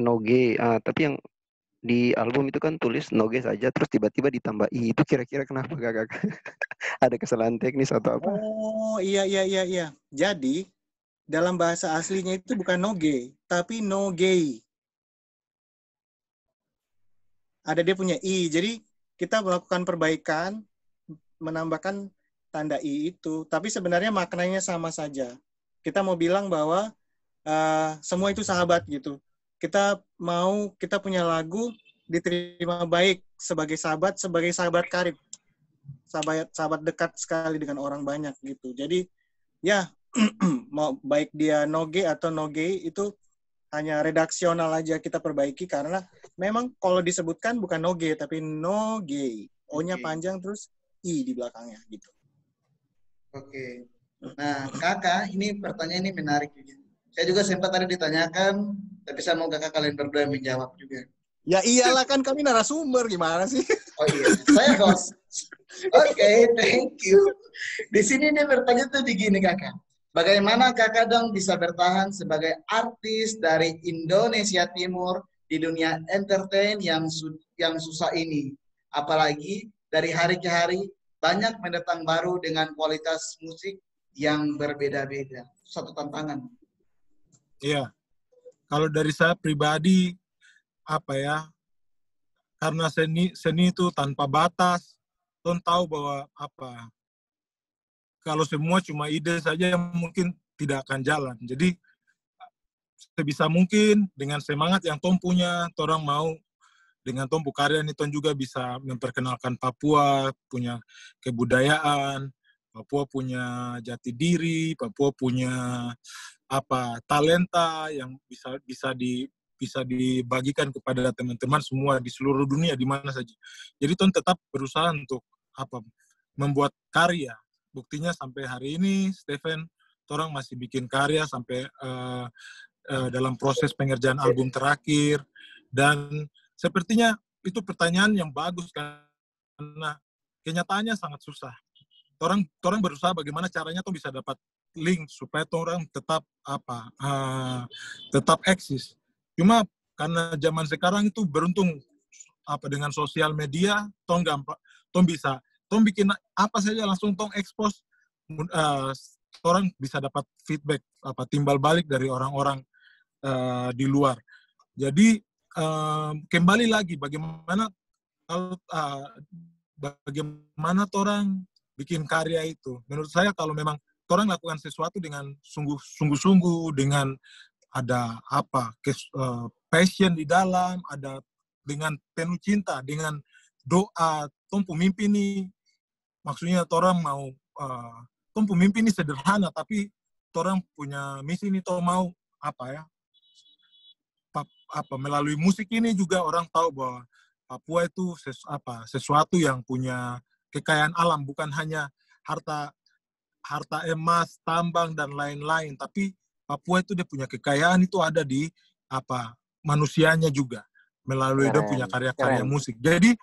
Noge, tapi yang di album itu kan tulis Noge saja, terus tiba-tiba ditambah I. Itu kira-kira kenapa kakak? Ada kesalahan teknis atau apa? Oh, iya. Jadi, dalam bahasa aslinya itu bukan Noge, tapi Nogei. Ada dia punya I. Jadi, kita melakukan perbaikan, menambahkan tanda I itu. Tapi sebenarnya maknanya sama saja. Kita mau bilang bahwa semua itu sahabat gitu. Kita punya lagu diterima baik sebagai sahabat karib, sahabat dekat sekali dengan orang banyak gitu. Jadi ya mau baik dia Noge atau Nogei itu hanya redaksional aja kita perbaiki karena memang kalau disebutkan bukan Noge tapi Nogei, O-nya panjang terus I di belakangnya gitu. Oke. Nah kakak ini pertanyaan ini menarik juga. Saya juga sempat tadi ditanyakan, tapi saya mau kakak kalian berdua menjawab juga. Ya iyalah kan kami narasumber, gimana sih? Oh iya, saya host. Oke, thank you. Di sini nih bertanya tuh begini kakak. Bagaimana kakak dong bisa bertahan sebagai artis dari Indonesia Timur di dunia entertain yang susah ini? Apalagi dari hari ke hari banyak pendatang baru dengan kualitas musik yang berbeda-beda. Satu tantangan. Iya, kalau dari saya pribadi, apa ya, karena seni itu tanpa batas, tong tahu bahwa apa, kalau semua cuma ide saja mungkin tidak akan jalan. Jadi sebisa mungkin dengan semangat yang tong punya, orang mau dengan tong karya ini tong juga bisa memperkenalkan Papua punya kebudayaan, Papua punya jati diri, Papua punya apa talenta yang bisa dibagikan kepada teman-teman semua di seluruh dunia di mana saja. Jadi tong tetap berusaha untuk apa membuat karya. Buktinya sampai hari ini Stephen orang masih bikin karya sampai dalam proses pengerjaan album terakhir, dan sepertinya itu pertanyaan yang bagus karena kenyataannya sangat susah. Orang berusaha bagaimana caranya tuh bisa dapat link supaya orang tetap tetap eksis. Cuma karena zaman sekarang itu beruntung dengan sosial media, tong bikin apa saja langsung tong expose, orang bisa dapat feedback timbal balik dari orang-orang di luar. Jadi kembali lagi bagaimana orang bikin karya itu. Menurut saya kalau memang orang lakukan sesuatu dengan sungguh-sungguh, dengan ada passion di dalam, ada dengan penuh cinta, dengan doa, tompu mimpi ini, maksudnya orang mau tompu mimpi ini sederhana, tapi orang punya misi ini, mau melalui musik ini juga orang tahu bahwa Papua itu sesuatu yang punya kekayaan alam, bukan hanya harta emas, tambang dan lain-lain, tapi Papua itu dia punya kekayaan itu ada di manusianya juga melalui dia punya karya-karya musik. Jadi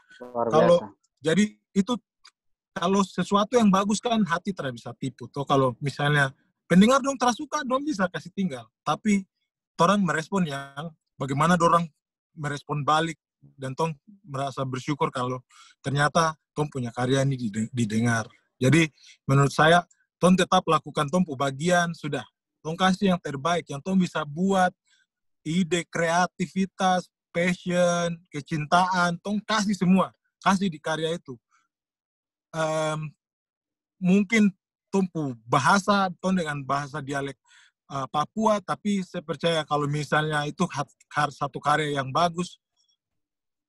kalau sesuatu yang bagus kan hati tidak bisa tipu. Tuh kalau misalnya pendengar dong tersuka, dong bisa kasih tinggal. Tapi orang merespon yang bagaimana orang merespon balik, dan tong merasa bersyukur kalau ternyata tong punya karya ini didengar. Jadi menurut saya tong tetap lakukan tong bagian, sudah tong kasih yang terbaik yang tong bisa buat, ide, kreativitas, passion, kecintaan, tong kasih semua, kasih di karya itu. Mungkin tong bahasa tong dengan bahasa dialek Papua, tapi saya percaya kalau misalnya itu satu karya yang bagus,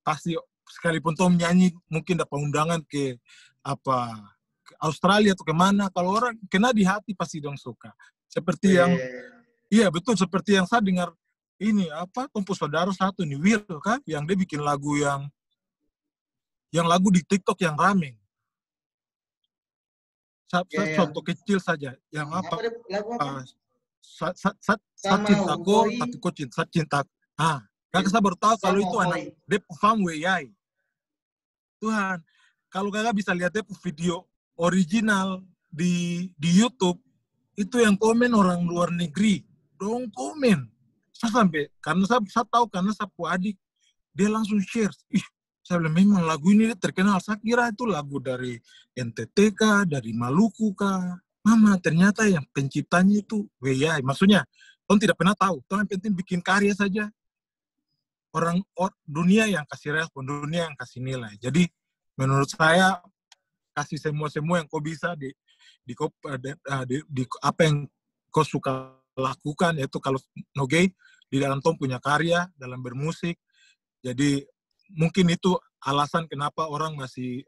pasti sekalipun tong nyanyi mungkin dapat undangan ke Australia atau kemana, kalau orang kena di hati pasti dong suka. Seperti yang iya betul, seperti yang saya dengar ini tong saudara satu nih Will kan, yang dia bikin lagu yang lagu di TikTok yang rame. Contoh kecil saja yang cintaku tapi kau cinta. Kakak saya baru tahu kalau itu anak Depu Famweyai. Tuhan, kalau kakak bisa lihat Depu video original di YouTube, itu yang komen orang luar negeri. Dong komen. Saya sampai, karena saya tahu, karena saya adik, dia langsung share. Saya bilang, memang lagu ini terkenal. Saya kira itu lagu dari NTT kah, dari Maluku kah. Mama, ternyata yang penciptanya itu Weyai. Maksudnya, orang tidak pernah tahu. Orang yang penting bikin karya saja. Dunia yang kasih respon, dunia yang kasih nilai. Jadi, menurut saya, kasih semua yang kau bisa di apa yang kau suka lakukan, yaitu kalau Nogay di dalam tong punya karya, dalam bermusik. Jadi, mungkin itu alasan kenapa orang masih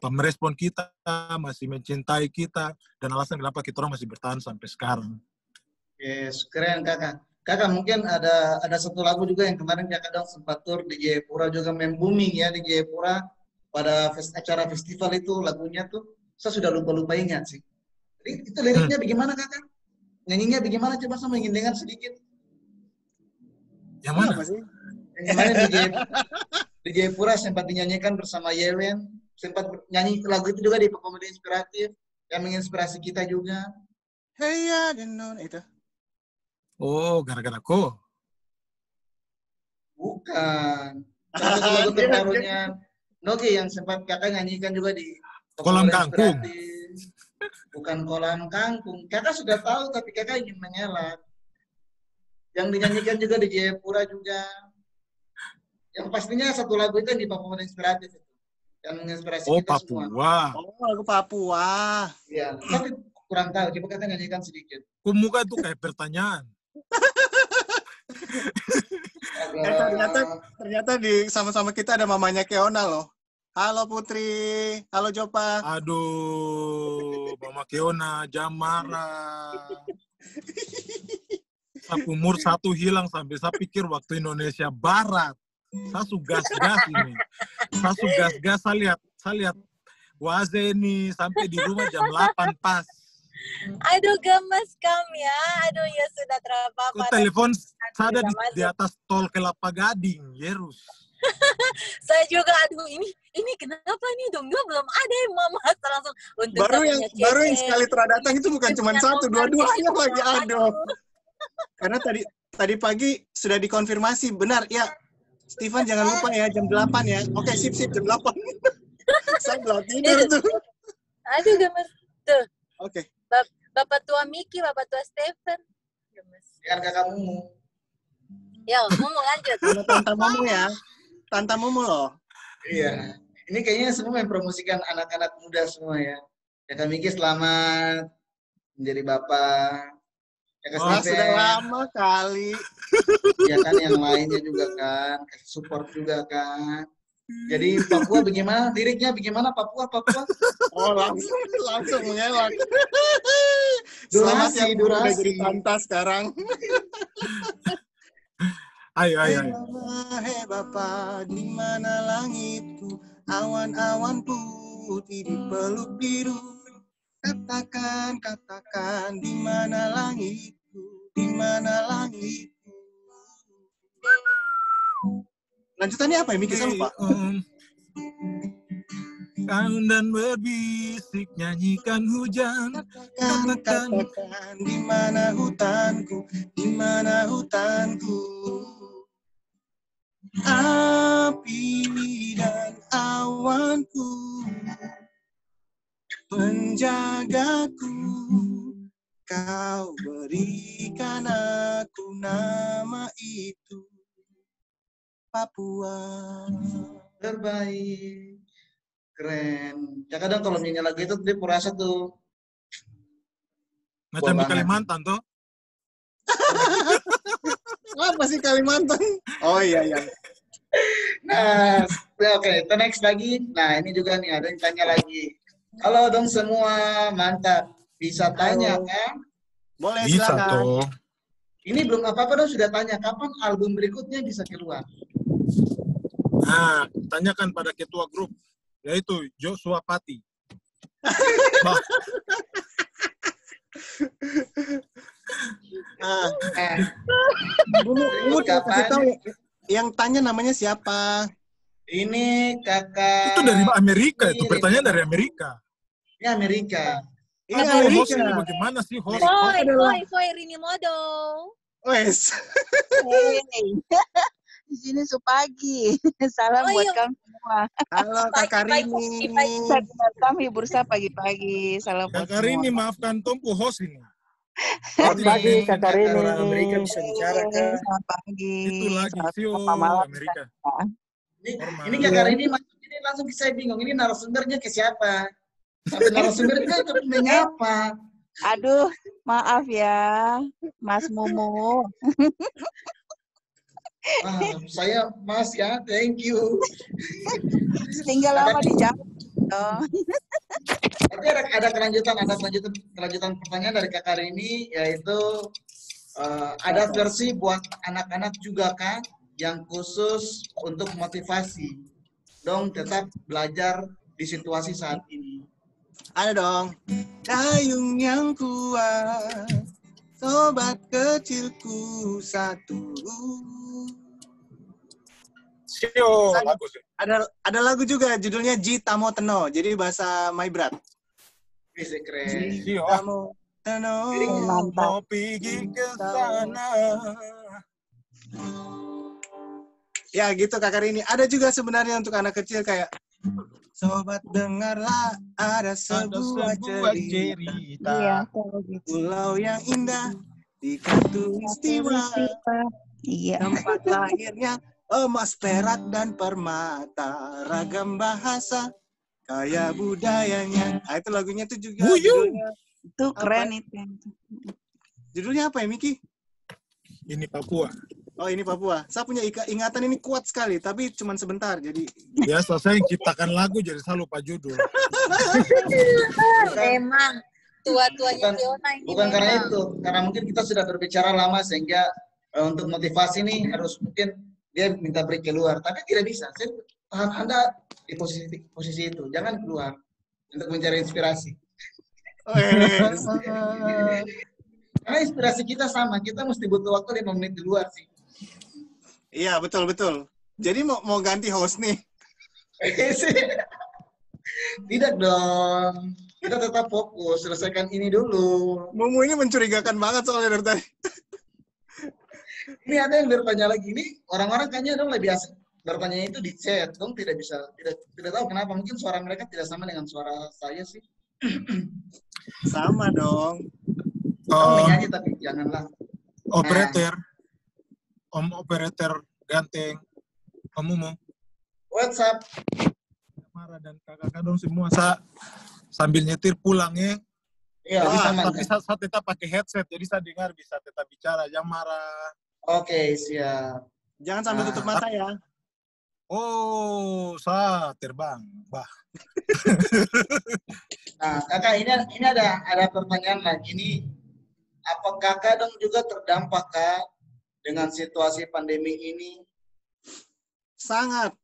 merespon kita, masih mencintai kita, dan alasan kenapa kita orang masih bertahan sampai sekarang. Yes, keren kakak. Kakak mungkin ada satu lagu juga yang kemarin kakak dong sempat tur di Jayapura juga, membumi ya di Jayapura pada acara festival itu, lagunya tuh saya sudah lupa ingat sih. Itu liriknya bagaimana kakak? Nyanyinya bagaimana, coba saya ingin dengar sedikit. Yang mana? Yang kemarin di Jayapura sempat dinyanyikan bersama Yewen, sempat nyanyi lagu itu juga di Komedi Inspiratif yang menginspirasi kita juga. Hey ya, itu. Oh, gara-gara ko? Bukan. Salah satu lagu terbarunya Nogi yang sempat kakak nyanyikan juga di Kolam Kangkung. Bukan Kolam Kangkung. Kakak sudah tahu tapi kakak ingin mengelak. Yang dinyanyikan juga di Jayapura juga. Yang pastinya satu lagu itu yang di Papua Inspiratif itu. Yang menginspirasi kita semua. Oh, lagu Papua. Iya, tapi kurang tahu. Coba kita nyanyikan sedikit. Muka itu kayak pertanyaan. Ternyata di sama-sama kita ada mamanya Keona loh. Halo Putri, halo Jopa. Aduh, Mama Keona, Jamara. Umur 1 hilang sampai saya pikir waktu Indonesia Barat. Saya gas ini. Saya lihat Waze ini sampai di rumah jam 8 pas. Aduh, gemes kami ya. Aduh, ya sudah terapa-apa. Telepon saya ada di atas tol Kelapa Gading, Yerus. Saya juga, aduh ini kenapa nih dong? Belum ada yang mama langsung untuk baru yang sekali terdatang itu bukan cuma 1, 2-2-nya lagi, aduh. Karena tadi pagi sudah dikonfirmasi, benar ya. Steven jangan lupa ya jam 8 ya. Oke, sip jam 8. Saya belum tidur tuh. Aduh, gemes tuh. Oke. Bapak tua Miki, Bapak tua Stephen. Gemes. Kan kakak Mumu. Ya, Mumu lanjut. Tante Mumu ya. Tante Mumu loh. Iya. Ini kayaknya semua mempromosikan anak-anak muda semua ya. Kakak Miki selamat menjadi bapak. Sudah lama kali. Ya kan, yang lainnya juga kan. Kasih support juga kan. Jadi Papua bagaimana? Liriknya bagaimana Papua? Oh, langsung mengelak. Selamat ya, udah jadi tanta sekarang. Ayo. Hei Bapak, di mana langitku, awan-awan putih dipeluk biru. Katakan, di mana langitku, di mana langitku. Lanjutannya apa ya, Miki? Saya lupa. Kau dan berbisik nyanyikan hujan. Katakan di mana hutanku, di mana hutanku. Api dan awanku, penjagaku, kau berikan aku nama itu. Papua terbaik, keren. Ya kadang kalau nyanyi lagu itu dia merasa tuh macam di Kalimantan tuh. Apa sih Kalimantan? Oh iya. Nah, oke, kita next lagi. Nah, ini juga nih ada yang tanya lagi. Halo dong semua, mantap. Bisa tanya kan? Boleh, bisa silakan. Tuh. Ini belum apa-apa dong sudah tanya kapan album berikutnya bisa keluar. Nah, tanyakan pada ketua grup, yaitu Joshua Pati. Dulu kasih tahu yang tanya namanya siapa? Ini kakak. Itu dari Amerika, itu pertanyaan dari Amerika. Ini Amerika. Ini Amerika. Host ini bagaimana sih host? Foy Rini Modo. Wes. Di sini Supagi. Salam buat kamu semua. Halo Kakak Rini. Kami hibur saya pagi-pagi. Salam buat Kakak Rini, maafkan Tompu host ini. Selamat pagi Kakak Rini. Orang Amerika bisa bicara kan? Selamat pagi. Itu lagi sih Amerika. Ini Kakak Rini ini langsung saya bingung. Ini narasumbernya ke siapa? Sampai narasumbernya ke menyapa. Aduh, maaf ya, Mas Mumu. Saya Mas ya, thank you. Tinggal lama di Jakarta. Tapi ada kelanjutan pertanyaan dari Kakak Rini, yaitu ada versi buat anak-anak juga kan, yang khusus untuk motivasi, dong tetap belajar di situasi saat ini. Ada dong. Dayung yang kuat, sobat kecilku satu. Sio, lagu sih. Ada lagu juga judulnya Jitamo Teno, jadi bahasa My Brat. Bisa keren. Jitamo Teno, mau pergi ke sana. Ya gitu Kakak Rini. Ada juga sebenarnya untuk anak kecil kayak sobat dengarlah ada sebuah cerita. Iya, Pulau yang indah di Katulistiwa. Iya. Tempat lahirnya emas, perak, dan permata. Ragam bahasa, kaya budayanya. Nah, itu lagunya tuh juga judulnya. Itu keren apa? itu. Judulnya apa ya, Miki? Ini Papua. Oh, ini Papua. Saya punya ingatan ini kuat sekali, tapi cuma sebentar. Jadi Biasa saya yang ciptakan lagu jadi selalu lupa judul. Memang tua-tuanya Fiona ini Bukan karena memang. itu, karena mungkin kita sudah berbicara lama sehingga untuk motivasi nih harus mungkin dia minta break keluar, tapi tidak bisa. Saya tahan Anda di posisi itu, jangan keluar untuk mencari inspirasi. Karena inspirasi kita sama, kita mesti butuh waktu 5 menit di luar sih. iya, betul. Jadi mau ganti host nih. Tidak dong. Kita tetap fokus, selesaikan ini dulu. Mumu ini mencurigakan banget soalnya dari tadi. Ini ada yang bertanya lagi, ini orang-orang kayaknya dong lebih asik bertanya itu di chat, dong tidak tahu kenapa, mungkin suara mereka tidak sama dengan suara saya sih. Sama dong. Kamu menyanyi tapi janganlah. Operator, Om operator ganteng, Om Mumu. WhatsApp. Marah dan kakak dong semua sambil nyetir pulang ya. Iya, Jadi aman. tapi saya tetap pakai headset, jadi saya dengar bisa tetap bicara, jangan marah. Oke, siap. Jangan sambil tutup mata ya. Oh, saya terbang, bah. Nah, kakak ini ada pertanyaan lagi nih. Apa kakak dong juga terdampak kak dengan situasi pandemi ini? Sangat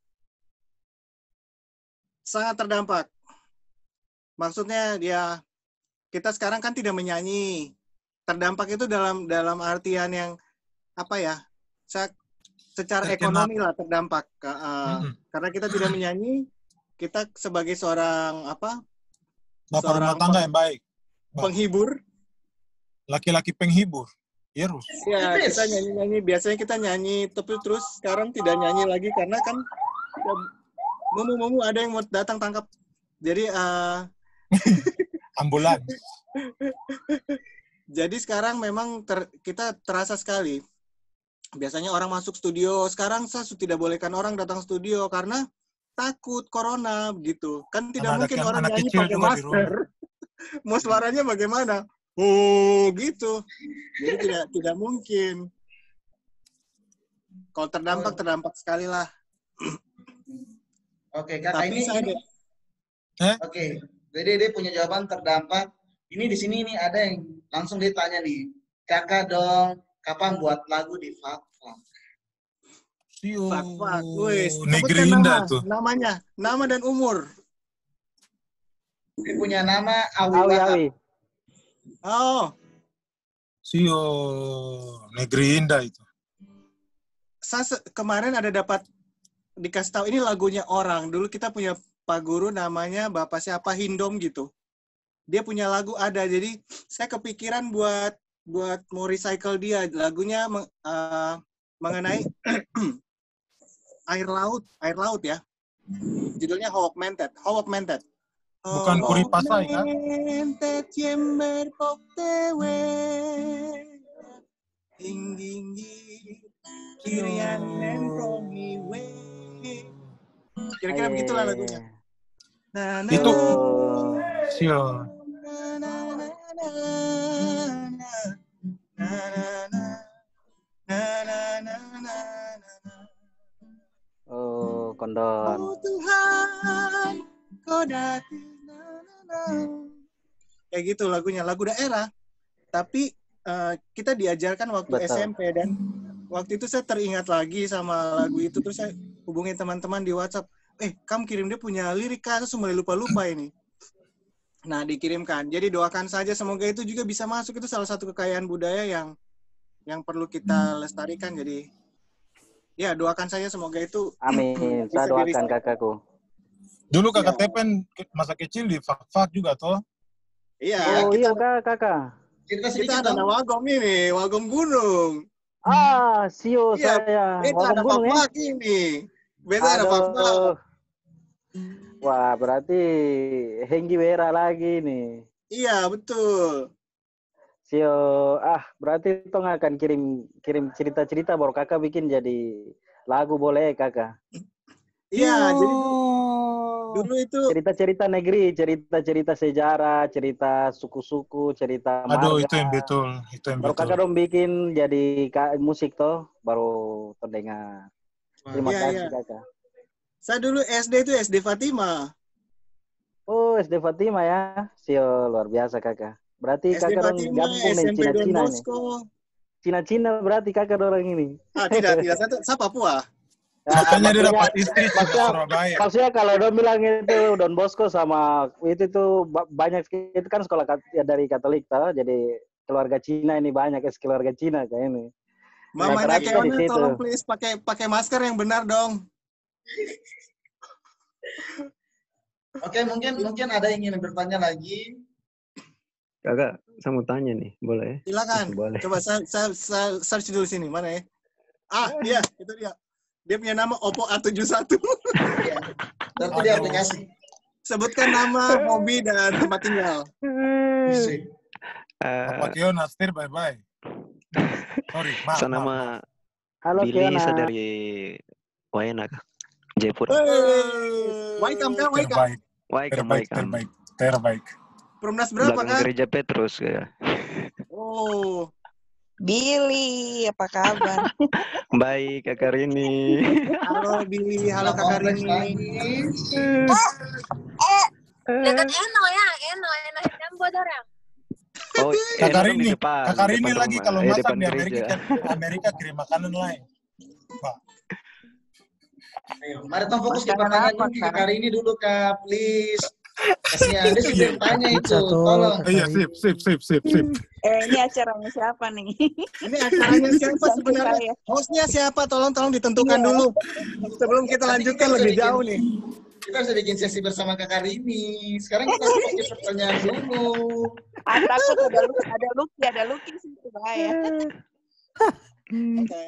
terdampak. Maksudnya dia kita sekarang kan tidak menyanyi. Terdampak itu dalam artian yang apa ya? Secara ekonomi lah terdampak. Karena kita tidak menyanyi, kita sebagai seorang apa? Bapak rumah tangga yang baik. Penghibur. Laki-laki penghibur. Yes. Ya, kita nyanyi-nyanyi. Biasanya kita nyanyi, tapi terus sekarang tidak nyanyi lagi karena kan Mumu ada yang mau datang tangkap. Jadi ambulans. Jadi sekarang memang kita terasa sekali. Biasanya orang masuk studio, sekarang saya tidak bolehkan orang datang studio karena takut corona gitu. Kan tidak mungkin orang nyanyi pakai masker. Mau suaranya bagaimana? Oh, gitu. Jadi tidak mungkin. Kalau terdampak sekali lah. Oke, kakak ini. Oke, jadi dia punya jawaban terdampak. Ini di sini nih ada yang langsung ditanya nih, kakak dong, kapan buat lagu di Fakfak? Fakfak, wes. Negeri Indah tuh. Namanya, nama dan umur. Dia punya nama Awi. Oh. Sio, Negeri Indah itu. Saya kemarin ada dapat dikasih tahu ini lagunya orang. Dulu kita punya Pak Guru namanya Bapak siapa Hindom gitu. Dia punya lagu ada. Jadi saya kepikiran buat mau recycle dia. Lagunya mengenai air laut ya. Judulnya Hawk Mentet. Bukan Puri Pasai kan? Kira-kira begitulah lagunya. Itu sio. Oh, Kondon. Oh Tuhan, kau datang. Kayak gitu lagunya, lagu daerah. Tapi kita diajarkan waktu SMP dan waktu itu saya teringat lagi sama lagu itu, terus saya hubungin teman-teman di WhatsApp. Kamu kirim dia punya lirik, saya semua lupa ini. Nah, dikirimkan. Jadi doakan saja semoga itu juga bisa masuk. Itu salah satu kekayaan budaya yang perlu kita lestarikan. Jadi ya doakan saja semoga itu. Amin. Saya doakan kakakku. Dulu kakak Tepen masa kecil di Fakfak juga toh? Iya. Oh iya kakak. Kita ada Wagom ini, Wagom Gunung. Sio iya, saya. Itu ada Fakfak ini. Biasa ada Fakfak. Wah, berarti Henggi Wera lagi nih. Iya, betul. Sio, berarti tong akan kirim cerita-cerita baru kakak bikin jadi lagu boleh kakak. Iya, jadi dulu itu cerita-cerita negeri, cerita-cerita sejarah, cerita suku-suku, cerita Aduh, marga. itu yang betul. Baru kakak dong bikin jadi musik toh, baru terdengar. Terima kasih kakak. Saya dulu SD itu SD Fatima. Oh, SD Fatima ya. Sio, luar biasa kakak. Berarti SD kakak dong Fatima, gabung dengan SMP Don Cina-Cina ini. Bosco. Cina-Cina berarti kakak orang ini. Tidak. Saya Papua. Makanya dia dapat istri Cina Surabaya. Maksudnya kalau Don bilang itu Don Bosco sama itu tuh banyak, itu kan sekolah dari Katolik toh, jadi keluarga Cina ini banyak keluarga Cina kayak ini. Mamanya Keona tolong please pakai masker yang benar dong. Oke, mungkin ada yang ingin bertanya lagi. Kakak, saya mau tanya nih, boleh? Silakan. Boleh. Coba saya search dulu sini, mana ya? Iya, itu dia. Dia punya nama Oppo A71. Iya. Berarti di aplikasi. Sebutkan nama, hobi, dan tempat tinggal. Apa Keona, setir bye-bye. Sorry, maaf. Nama Halo Billy, Keona. saya dari Wayana, Jayapura. Welcome. Terbaik. Perumnas berapa, Belakang Kak? Gereja Petrus ya. Oh. Billy, apa kabar? Baik, Kakak Rini. Halo Billy, halo Kakak Rini. Dekat Eno hitam bodor ya. Oh, Kakak Rini depan lagi rumah. kalau masak di gereja. Amerika kirim makanan lain. Ayo, mari kita fokus ke pertanyaan dulu Kak Rini dulu Kak, please. Kasihan, dia sudah tanya itu, tolong. Iya, sip. Ini acaranya siapa nih? Ini acaranya siapa sebenarnya? Hostnya siapa? Tolong ditentukan dulu. Sebelum kita lanjutkan lebih jauh nih. Kita harus bikin sesi bersama Kakak Rini. Sekarang kita fokus ke pertanyaan dulu. Takut ada Lucky situ bahaya. Oke.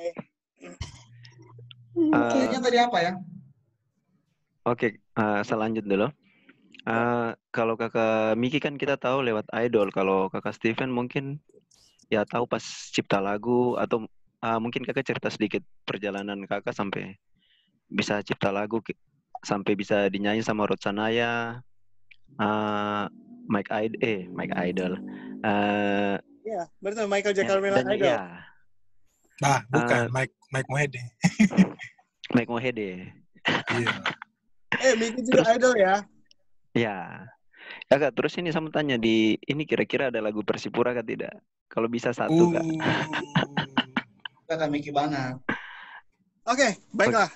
Kayaknya tadi apa ya? Oke, saya lanjut dulu. Kalau Kakak Miki kan kita tahu lewat idol. Kalau Kakak Steven mungkin ya tahu pas cipta lagu atau mungkin Kakak cerita sedikit perjalanan Kakak sampai bisa cipta lagu sampai bisa dinyanyi sama Ruth Sanaya, Mike Idol. Iya, betul Michael Jackal Idol. Ya. Bukan Mike Mohede. Mike Mohede. Iya. Miki juga idol ya? Ya. Kakak, terus ini saya mau tanya ini kira-kira ada lagu Persipura kah tidak? Kalau bisa satu, Kak. Kakak Miki banget. Oke, baiklah.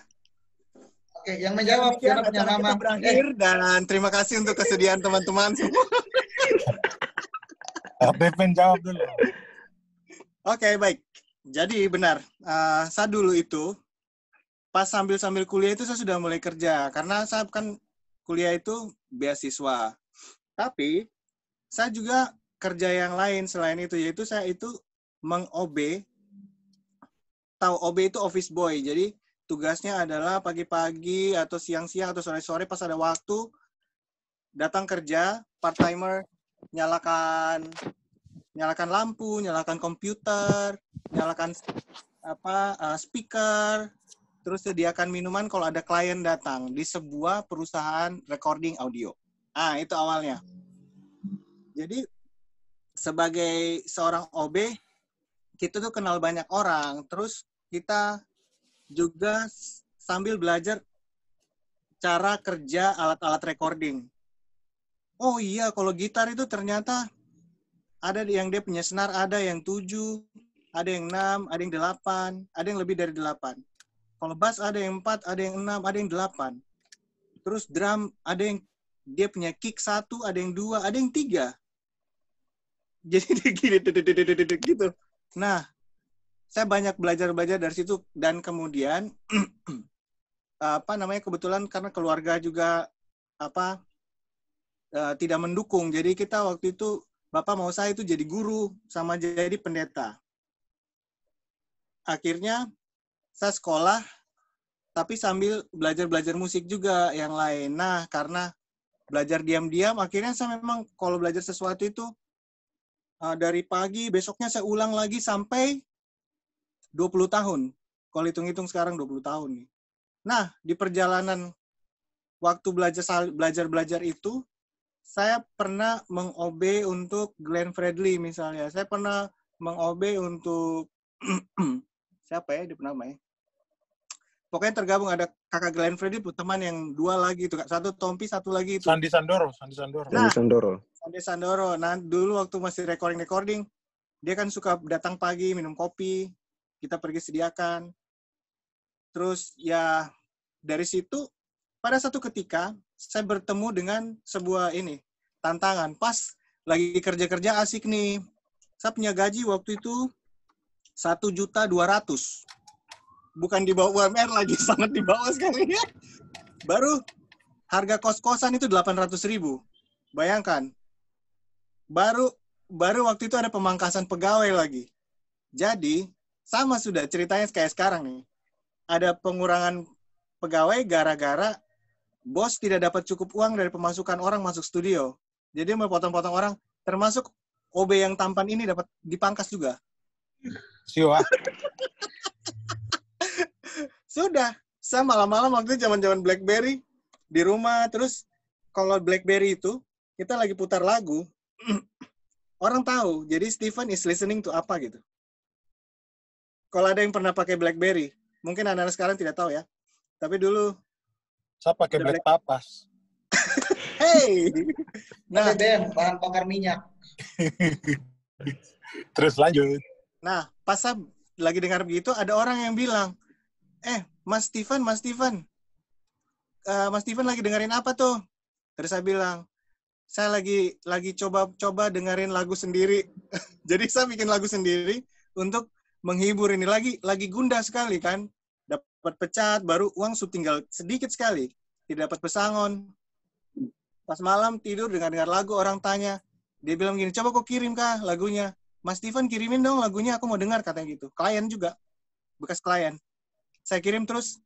Oke, yang menjawab siapa punya nama? Kita berakhir dan terima kasih untuk kesediaan teman-teman semua. Deven jawab dulu. Oke, baik. Jadi benar, saya dulu itu pas sambil kuliah itu saya sudah mulai kerja karena saya kan kuliah itu beasiswa. Tapi saya juga kerja yang lain selain itu, yaitu saya itu meng-OB. Tahu OB itu office boy. Jadi tugasnya adalah pagi-pagi atau siang-siang atau sore-sore pas ada waktu datang kerja, part-timer, nyalakan lampu, nyalakan komputer, nyalakan speaker, terus sediakan minuman kalau ada klien datang di sebuah perusahaan recording audio. Itu awalnya. Jadi sebagai seorang OB, kita tuh kenal banyak orang. Terus kita juga sambil belajar cara kerja alat-alat recording. Oh iya, kalau gitar itu ternyata ada yang dia punya senar, ada yang 7, ada yang 6, ada yang 8, ada yang lebih dari 8. Kalau bass ada yang 4, ada yang 6, ada yang 8. Terus drum ada yang dia punya kick 1, ada yang 2, ada yang 3. Jadi gini gitu. Nah, saya banyak belajar dari situ dan kemudian kebetulan karena keluarga juga tidak mendukung. Jadi kita waktu itu Bapak mau saya itu jadi guru sama jadi pendeta. Akhirnya saya sekolah, tapi sambil belajar musik juga yang lain. Nah, karena belajar diam-diam, akhirnya saya memang kalau belajar sesuatu itu Dari pagi, besoknya saya ulang lagi sampai 20 tahun. Kalau hitung-hitung sekarang 20 tahun nih. Nah, di perjalanan waktu belajar itu, saya pernah meng-OB untuk Glenn Fredly misalnya. Saya pernah meng-OB untuk siapa ya dia namanya? Pokoknya tergabung ada kakak Glenn Fredly, teman yang 2 lagi itu, satu Tompi, satu lagi itu. Sandi Sandoro. Nah, Sandi Sandoro. Nah, dulu waktu masih recording, dia kan suka datang pagi minum kopi, kita pergi sediakan. Terus ya dari situ pada satu ketika saya bertemu dengan sebuah tantangan. Pas lagi kerja asik nih. Saya punya gaji waktu itu 1.200.000. Bukan di bawah UMR lagi, sangat di bawah sekali ya. Baru harga kos-kosan itu 800.000. Bayangkan. Baru waktu itu ada pemangkasan pegawai lagi. Jadi, sama sudah ceritanya kayak sekarang nih. Ada pengurangan pegawai gara-gara bos tidak dapat cukup uang dari pemasukan orang masuk studio. Jadi mau potong-potong orang, termasuk OB yang tampan ini dapat dipangkas juga. Siwa. Sudah, saya malam-malam waktu itu zaman-zaman BlackBerry di rumah, terus kalau BlackBerry itu kita lagi putar lagu, orang tahu. Jadi Steven is listening to apa gitu. Kalau ada yang pernah pakai BlackBerry, mungkin anak-anak sekarang tidak tahu ya. Tapi dulu saya pakai Black Papas. Hey. Nah, BBM, bahan bakar minyak. Terus lanjut. Nah, pas saya lagi dengar begitu, ada orang yang bilang, Mas Steven lagi dengerin apa tuh? Terus saya bilang, saya lagi coba dengerin lagu sendiri. Jadi saya bikin lagu sendiri untuk menghibur ini. Lagi gundah sekali kan. Dapat pecat, baru uang tinggal sedikit sekali. Tidak dapat pesangon. Pas malam tidur dengar lagu, orang tanya. Dia bilang gini, coba kok kirim kah lagunya? Mas Steven kirimin dong lagunya, aku mau dengar katanya gitu. Klien juga, bekas klien. Saya kirim terus,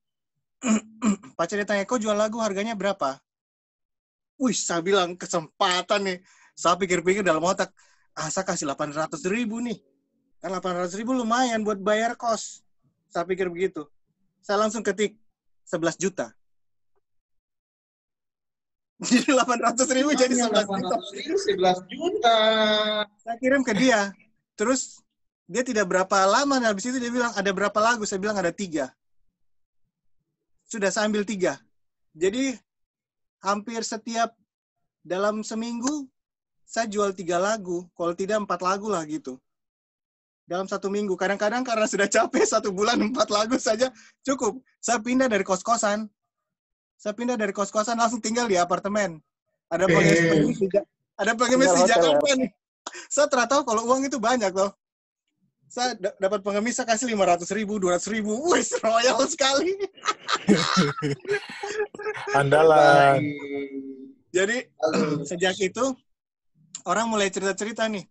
pacar dia tanya, kok jual lagu harganya berapa? Wih, saya bilang kesempatan nih. Saya pikir-pikir dalam otak, saya kasih 800.000 nih. Kan 800.000 lumayan buat bayar kos. Saya pikir begitu. Saya langsung ketik 11 juta. Jadi 800.000 jadi 11 juta. 11 juta. Saya kirim ke dia. Terus dia tidak berapa lama, habis itu dia bilang, ada berapa lagu? Saya bilang ada 3. Sudah saya ambil 3. Jadi hampir setiap dalam seminggu saya jual 3 lagu, kalau tidak 4 lagu lah gitu. Dalam 1 minggu. Kadang-kadang karena sudah capek 1 bulan 4 lagu saja cukup. Saya pindah dari kos-kosan. Langsung tinggal di apartemen. Ada pengemis di Jakarta nih. Saya tahu kalau uang itu banyak loh. Saya dapat pengemis, saya kasih 500.000, 200.000. Wih, royal sekali. Andalan. Jadi sejak itu orang mulai cerita-cerita nih.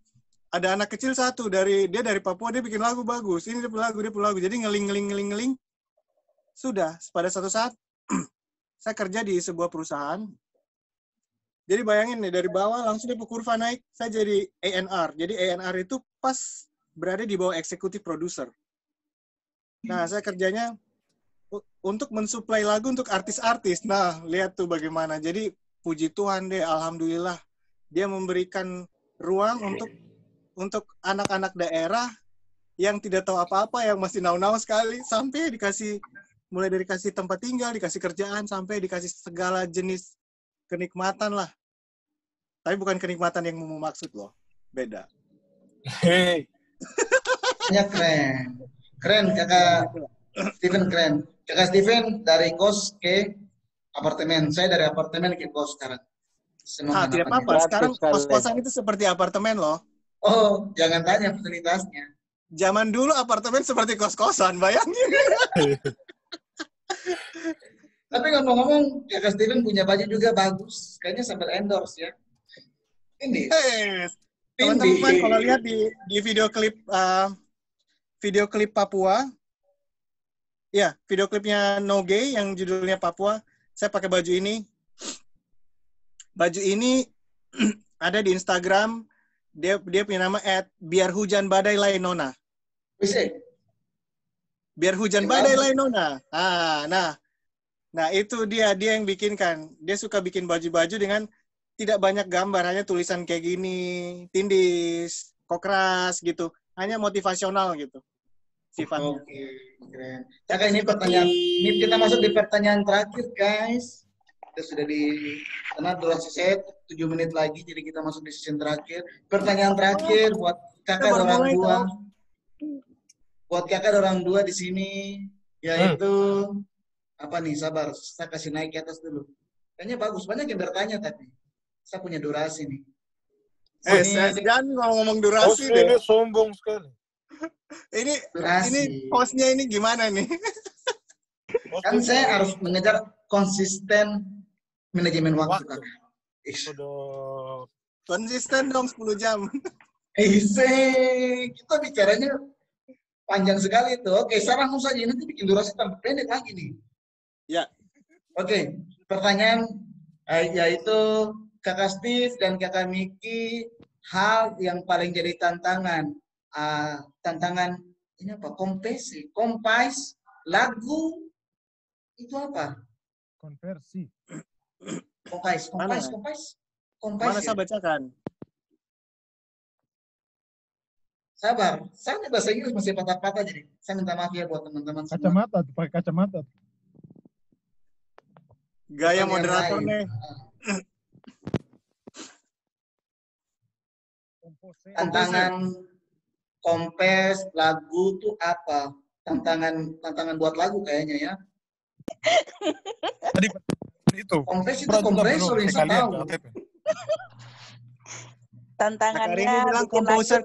Ada anak kecil satu dari Papua, dia bikin lagu bagus. Ini dia punya lagu. Jadi ngeling. Sudah pada satu saat saya kerja di sebuah perusahaan. Jadi bayangin nih, dari bawah langsung dia kurva naik, saya jadi A&R. Jadi A&R itu pas berada di bawah eksekutif produser. Nah, saya kerjanya untuk mensuplai lagu untuk artis-artis. Nah, lihat tuh bagaimana. Jadi puji Tuhan deh, alhamdulillah dia memberikan ruang untuk anak-anak daerah yang tidak tahu apa-apa, yang masih nau-nau sekali, sampai mulai dari kasih tempat tinggal, dikasih kerjaan, sampai dikasih segala jenis kenikmatan lah. Tapi bukan kenikmatan yang mau maksud loh. Beda. Hei. Ya keren kakak Steven keren. Kakak Steven dari kos ke apartemen. Saya dari apartemen ke kos sekarang. Tidak apa-apa. Sekarang kos-kosan itu seperti apartemen loh. Oh, jangan tanya fasilitasnya. Zaman dulu apartemen seperti kos-kosan, bayangin. Tapi ngomong-ngomong, kakak Steven punya baju juga bagus. Kayaknya sambil endorse ya. Ini. Teman-teman kalau lihat di video klip Papua, ya video klipnya No Gay yang judulnya Papua, saya pakai baju ini. Baju ini ada di Instagram Dia punya nama Biar Hujan Badai Lainona. Bisa. Biar Hujan Badai Lainona. Nah itu dia yang bikinkan. Dia suka bikin baju-baju dengan tidak banyak gambar, hanya tulisan kayak gini, tindis, kokras gitu. Hanya motivasional gitu sifatnya. Oke, keren. Kakak, ini pertanyaan, ini kita masuk di pertanyaan terakhir, guys. Kita sudah karena durasi saya 7 menit lagi, jadi kita masuk di sesi terakhir. Pertanyaan terakhir buat kakak dan orang tua. Buat kakak dan orang tua di sini, yaitu apa nih? Sabar, saya kasih naik ke atas dulu. Kayaknya bagus, banyak yang bertanya tapi saya punya durasi nih. Jangan ngomong durasi deh. Ini sombong sekali. Ini hostnya ini gimana nih? Kan saya harus mengejar konsisten manajemen waktu, Kak. Konsisten dong 10 jam. Kita bicaranya panjang sekali itu. Oke, saya langsung saja, nanti bikin durasi tambah pendek lagi nih. Ya. Oke, pertanyaan yaitu Kakak Steve dan Kakak Miki, hal yang paling jadi tantangan ini apa? Kompais lagu itu apa? Konversi. Kompais. Mana saya bacakan? Sabar, saya bahasa Inggris masih patah-patah, jadi saya minta maaf ya buat teman-teman semua. Kacamata, pakai kacamata. Gaya moderator nih. Tantangan kompes lagu tuh apa? Tantangan buat lagu kayaknya ya. Tadi itu. Kompes itu kompresor yang saya tahu. Tantangannya bilang komposer.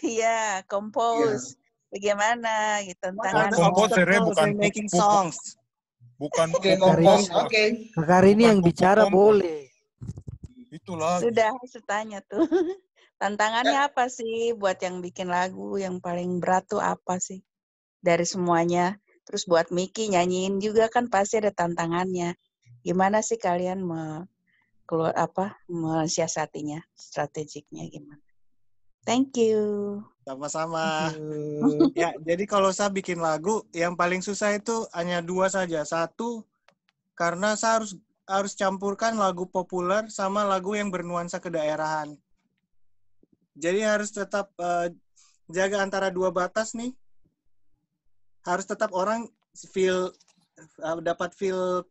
Iya, compose. Bagaimana gitu tantangan. Komposer bukan making songs. Bukan kompos. Oke. Kakak ini yang bicara boleh. Itulah. Sudah tanya tuh. Tantangannya apa sih buat yang bikin lagu yang paling berat tuh apa sih? Dari semuanya. Terus buat Miki nyanyiin juga kan pasti ada tantangannya. Gimana sih kalian mensiasatinya, strategiknya gimana? Thank you. Sama-sama. Ya, jadi kalau saya bikin lagu, yang paling susah itu hanya 2 saja. 1, karena saya harus campurkan lagu populer sama lagu yang bernuansa kedaerahan. Jadi harus tetap jaga antara 2 batas nih. Harus tetap orang dapat feel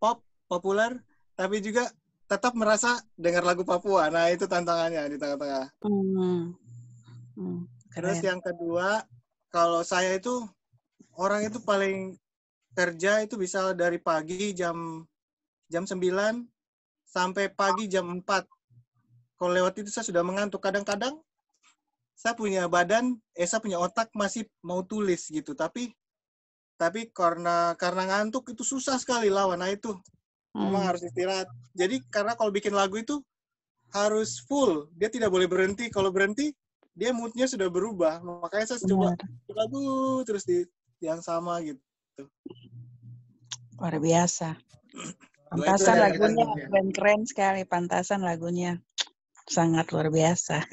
populer, tapi juga tetap merasa dengar lagu Papua. Nah, itu tantangannya di tengah-tengah. Terus yang kedua, kalau saya itu orang itu paling kerja itu bisa dari pagi jam 9 sampai pagi jam 4. Kalau lewat itu saya sudah mengantuk. Kadang-kadang saya punya saya punya otak masih mau tulis gitu. Tapi karena ngantuk itu susah sekali lawan. Nah itu memang harus istirahat. Jadi karena kalau bikin lagu itu harus full. Dia tidak boleh berhenti. Kalau berhenti, dia moodnya sudah berubah. Makanya saya coba lagu terus yang sama gitu. Luar biasa. Pantasan lagunya keren sekali. Pantasan lagunya sangat luar biasa.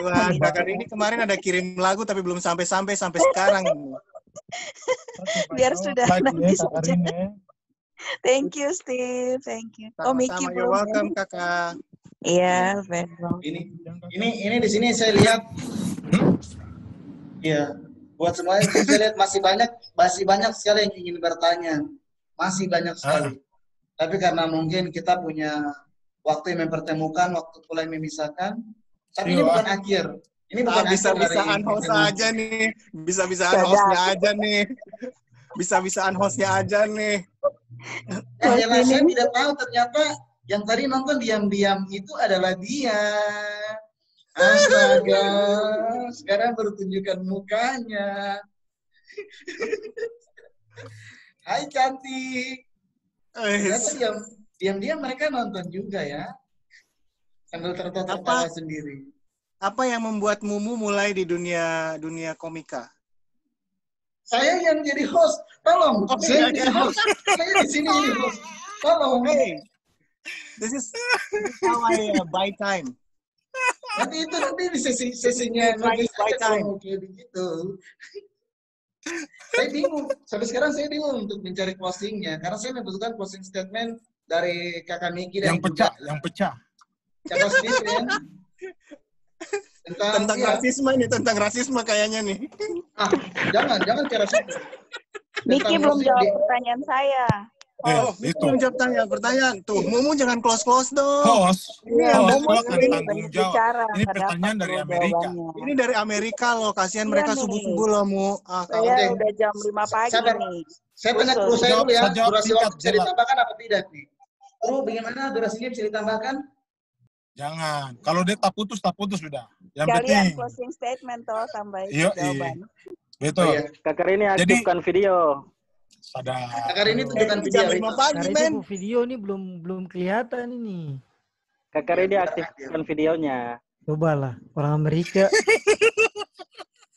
Tuhan, Kakak ini kemarin ada kirim lagu tapi belum sampai sekarang. Biar sudah nanti saja. Thank you, Steve. Thank you. Miki belum. Welcome, Kakak. Iya, very well. Ini di sini saya lihat. Iya, buat semuanya saya lihat masih banyak sekali yang ingin bertanya. Masih banyak sekali. Tapi karena mungkin kita punya waktu yang mempertemukan, waktu pula yang memisahkan. Tapi ini bukan akhir. Ini bukan bisa-bisaan host aja nih. Bisa-bisaan hostnya aja nih. Bisa-bisaan hostnya aja nih. Jelas saya tidak tahu ternyata yang tadi nonton diam-diam itu adalah dia. Astaga, sekarang baru tunjukkan mukanya. Hai cantik. Ternyata diam-diam mereka nonton juga ya. Sambil tertawa sendiri. Apa yang membuat Mumu mulai di dunia komika? Saya yang jadi host. Tolong, saya jadi host. Saya di sini jadi host. Tolong. Hey, this is how I buy time. Nanti itu di sesinya Nogi saja kalau mau kayak begitu. Saya bingung. Sampai sekarang saya bingung untuk mencari closingnya. Karena saya membutuhkan closing statement dari Kakak Miki dan yang pecah. Kakak Steven. Tentang rasisme nih, tentang rasisme kayaknya nih. Jangan ke rasisme. Miki belum jawab pertanyaan saya. Miki belum jawab pertanyaan. Tuh, Mumu jangan close dong. Host Mumu akan tanggung jawab. Ini pertanyaan dari Amerika. Ini dari Amerika loh, kasihan mereka subuh-subuh loh, Mu. Saya udah jam 5 pagi nih. Saya tanya dulu saya dulu ya, durasi waktu bisa jelas. ditambahkan apa tidak nih? Bro, bagaimana durasinya bisa ditambahkan? Jangan. Kalau dia tak putus sudah. Yang Kalian penting. closing statement toh tambah jawaban. Betul. Kakak ini aktifkan video. Sadar. Kakak ini tunjukkan video. Jam 5 pagi, men. Video ini belum kelihatan ini. Kakak ini aktifkan videonya. Cobalah orang Amerika.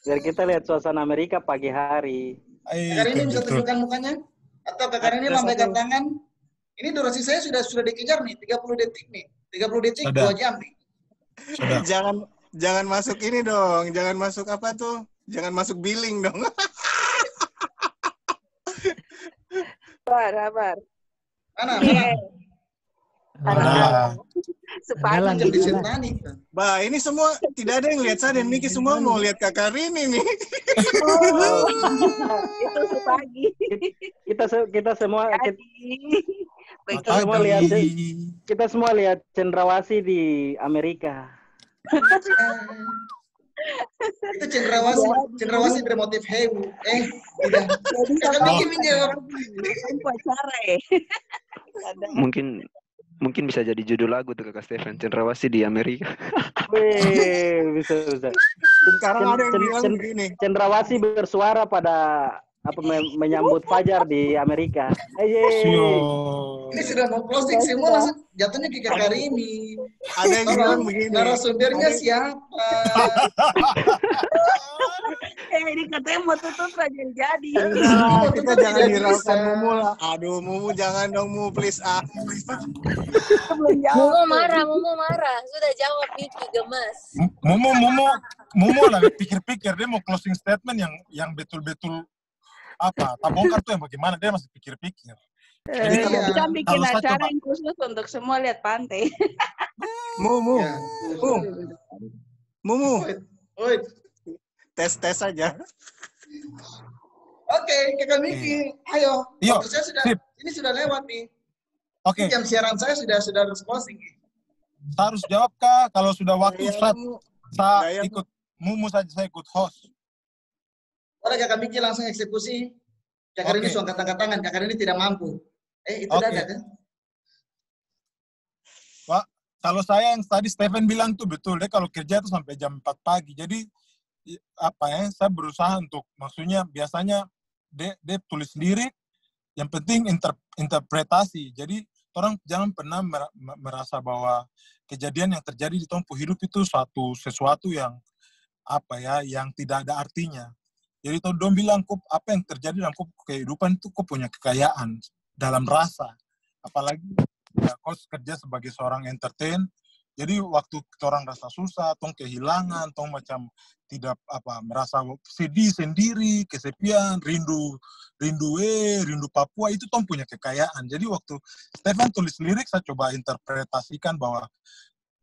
Biar kita lihat suasana Amerika pagi hari. Kakak ini bisa tunjukkan mukanya? Atau kakak ini lambaikan tangan? Ini durasi saya sudah dikejar nih, 30 detik nih. 30 detik, 2 jam nih. Jangan masuk ini dong. Jangan masuk apa tuh? Jangan masuk billing dong. Sabar. Mana? Supaya ini semua tidak ada yang lihat saya dan Miki, semua mau lihat Kakak Rini nih. Itu sepagi. Kita semua kita semua lihat cendrawasih di Amerika. Itu cendrawasih bermotif hewu. Tidak. Kakak Miki menjawab. Mungkin bisa jadi judul lagu tuh Kakak Stefan, Cendrawasih di Amerika. Bisa. Sekarang ada yang bilang begini. Cendrawasih bersuara pada menyambut fajar di Amerika. Ini sudah mau closing, semua langsung jatuhnya ke Kakak Rini. Ada yang bilang begini. Narasumbernya siapa? Ini katanya mau tutup aja jadi. Kita jangan hiraukan Mumu lah. Aduh, Mumu jangan dong, Mumu please. Mumu marah. Sudah jawab Miki gemes. Mumu lagi pikir-pikir dia mau closing statement yang betul-betul tak bongkar tuh yang bagaimana, dia masih pikir-pikir. Jadi kita bikin acara yang khusus untuk semua lihat pantai. Mumu. Tes aja. Oke, Kakak Miki, ayo. Waktu saya ini sudah lewat nih. Oke. Jam siaran saya sudah harus closing. Saya harus jawab kah? Kalau sudah waktu saya ikut Mumu saja, saya ikut host. Boleh Kakak Miki langsung eksekusi. Kakak ini suang angkat tangan, Kakak ini tidak mampu. Itu dada kan? Pak, kalau saya yang tadi Stephen bilang tuh betul, dia kalau kerja tuh sampai jam 4 pagi. Jadi saya berusaha untuk, maksudnya biasanya dia tulis lirik, yang penting interpretasi. Jadi orang jangan pernah merasa bahwa kejadian yang terjadi di tempuh hidup itu sesuatu yang yang tidak ada artinya. Jadi dong bilang apa yang terjadi dalam kehidupan itu punya kekayaan dalam rasa. Apalagi kau kerja sebagai seorang entertain. Jadi waktu orang rasa susah, tong kehilangan, tong macam tidak merasa sedih sendiri, kesepian, rindu Papua, itu tong punya kekayaan. Jadi waktu Stefan tulis lirik, saya coba interpretasikan bahwa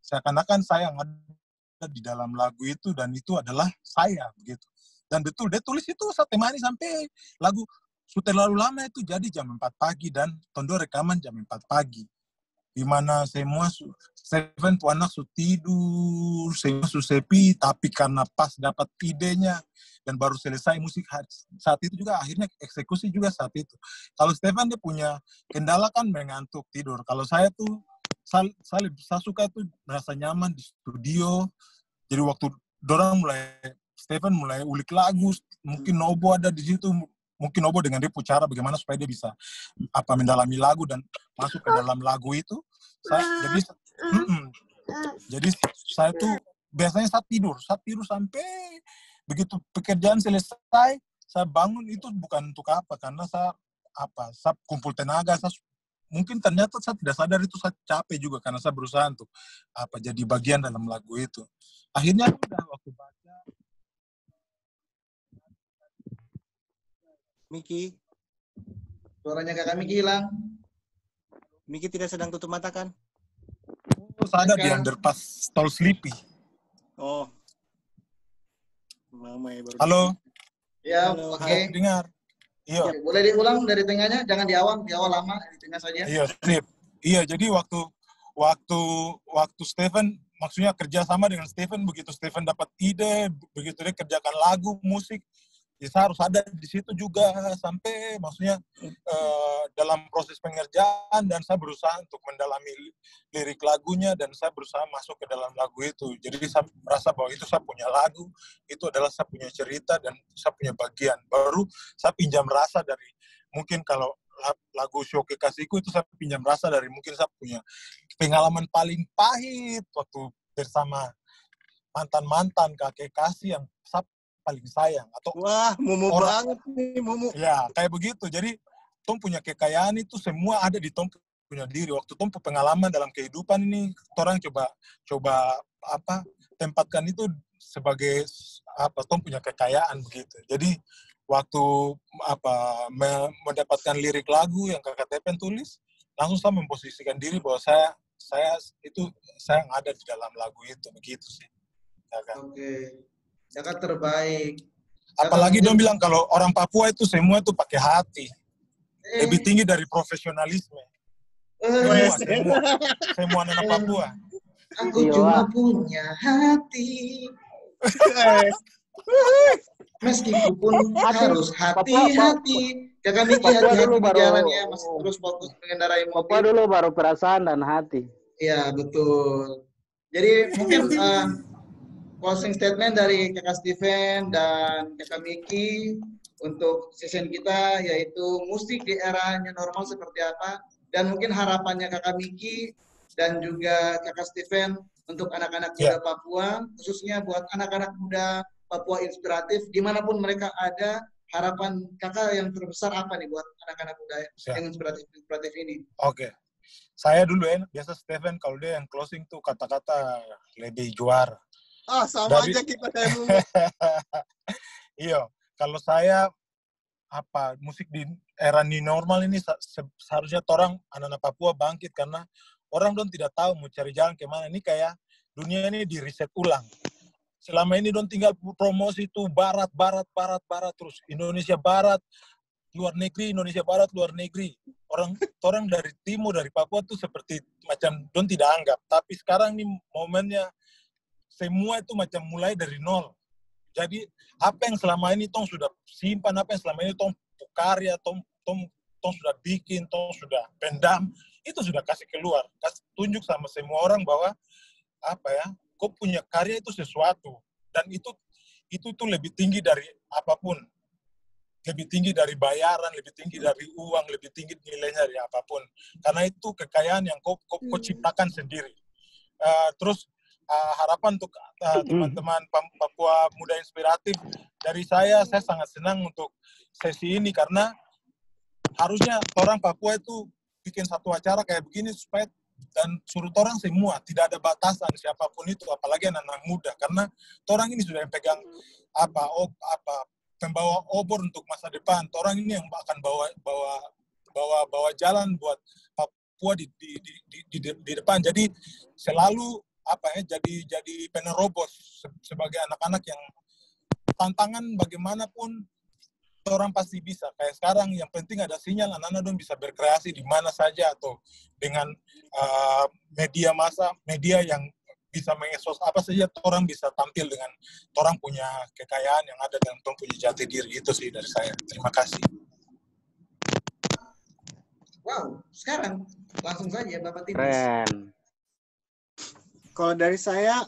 seakan-akan saya yang ada di dalam lagu itu, dan itu adalah saya begitu. Dan betul dia tulis itu saya temani sampai lagu sudah terlalu lama itu jadi jam 4 pagi dan tondo rekaman jam 4 pagi. Di mana semua Stephen tuh anak tidur, semua sepi, tapi karena pas dapat idenya dan baru selesai musik saat itu juga akhirnya eksekusi juga saat itu. Kalau Stephen dia punya kendala kan mengantuk tidur. Kalau saya tuh saya suka tuh merasa nyaman di studio. Jadi waktu Stephen mulai ulik lagu, mungkin Nobo ada di situ. Mungkin Nobo dengan dia cara bagaimana supaya dia bisa mendalami lagu dan masuk ke dalam lagu itu. Jadi saya tuh biasanya saat tidur sampai begitu pekerjaan selesai, saya bangun itu bukan untuk apa, karena saya kumpul tenaga, saya mungkin ternyata saya tidak sadar itu saya capek juga karena saya berusaha untuk jadi bagian dalam lagu itu. Akhirnya udah waktu baca. Miki, Suaranya Kakak Miki hilang. Miki tidak sedang tutup mata kan? Oh, saya ada di underpass Tol Sleepy. Oh. Mama ya baru. Halo. Ya, oke. Dengar. Iya. Oke, boleh diulang dari tengahnya, jangan di awal lama, di tengah saja. Iya, sip. Iya, jadi waktu Stephen, maksudnya kerja sama dengan Stephen, begitu Stephen dapat ide, begitu dia kerjakan lagu, musik, ya saya harus ada di situ juga sampai maksudnya dalam proses pengerjaan, dan saya berusaha untuk mendalami lirik lagunya dan saya berusaha masuk ke dalam lagu itu. Jadi saya merasa bahwa itu saya punya lagu, itu adalah saya punya cerita dan saya punya bagian. Baru saya pinjam rasa dari, mungkin kalau lagu Shoke Kasihku itu saya pinjam rasa dari mungkin saya punya pengalaman paling pahit waktu bersama mantan-mantan kakek kasih yang saya paling sayang. Atau wah, mumu banget nih, mumu. Ya, kayak begitu. Jadi, Tom punya kekayaan itu semua ada di Tom punya diri. Waktu Tom pengalaman dalam kehidupan ini, orang coba tempatkan itu sebagai Tom punya kekayaan begitu. Jadi, waktu mendapatkan lirik lagu yang Kakak Tepen tulis, langsung saya memposisikan diri bahwa saya yang ada di dalam lagu itu, begitu sih. Oke. Kakak terbaik. Apalagi dong bilang kalau orang Papua itu semua itu pakai hati. Lebih tinggi dari profesionalisme. Semua anak Papua. Aku cuma punya hati. Meskipun harus hati-hati. Kakak Miki hati-hati di jalannya, masih terus fokus mengendarai mobil. Papua dulu baru perasaan dan hati. Iya, betul. Jadi mungkin closing statement dari Kakak Steven dan Kakak Miki untuk session kita, yaitu musik di era new normal seperti apa, dan mungkin harapannya Kakak Miki dan juga Kakak Steven untuk anak-anak muda Papua, khususnya buat anak-anak muda Papua inspiratif, dimanapun mereka ada, harapan Kakak yang terbesar apa nih buat anak-anak muda yang inspiratif ini? Oke. Saya dulu biasa Steven kalau dia yang closing tuh kata-kata lebih juara. Sama aja kita kayak Mumu. Iya, kalau saya musik di era new normal ini seharusnya orang anak-anak Papua bangkit karena orang dong tidak tahu mau cari jalan kemana. Ini kayak dunia ini di reset ulang. Selama ini dong tinggal promosi itu barat terus Indonesia barat, luar negeri, Indonesia barat, luar negeri. Orang dari timur, dari Papua tuh seperti macam dong tidak anggap. Tapi sekarang nih momennya semua itu macam mulai dari nol. Jadi apa yang selama ini Tong sudah simpan, apa yang selama ini Tong karya, Tong sudah bikin, Tong sudah pendam, itu sudah kasih keluar. Kasih tunjuk sama semua orang bahwa kau punya karya itu sesuatu. Dan itu lebih tinggi dari apapun. Lebih tinggi dari bayaran, lebih tinggi dari uang, lebih tinggi nilainya dari apapun. Karena itu kekayaan yang kau ciptakan sendiri. Terus harapan untuk teman-teman Papua Muda Inspiratif dari saya sangat senang untuk sesi ini karena harusnya orang Papua itu bikin satu acara kayak begini supaya dan suruh orang semua tidak ada batasan siapapun itu, apalagi anak-anak muda karena orang ini sudah yang pegang pembawa obor untuk masa depan. Orang ini yang akan bawa jalan buat Papua di depan. Jadi selalu jadi penerobos sebagai anak-anak yang tantangan bagaimanapun orang pasti bisa. Kayak sekarang yang penting ada sinyal anak-anak dong bisa berkreasi di mana saja atau dengan media yang bisa mengekspos apa saja orang bisa tampil dengan orang punya kekayaan yang ada dan orang punya jati diri. Itu sih dari saya. Terima kasih. Wow, sekarang langsung saja Bapak Timus. Keren. Kalau dari saya,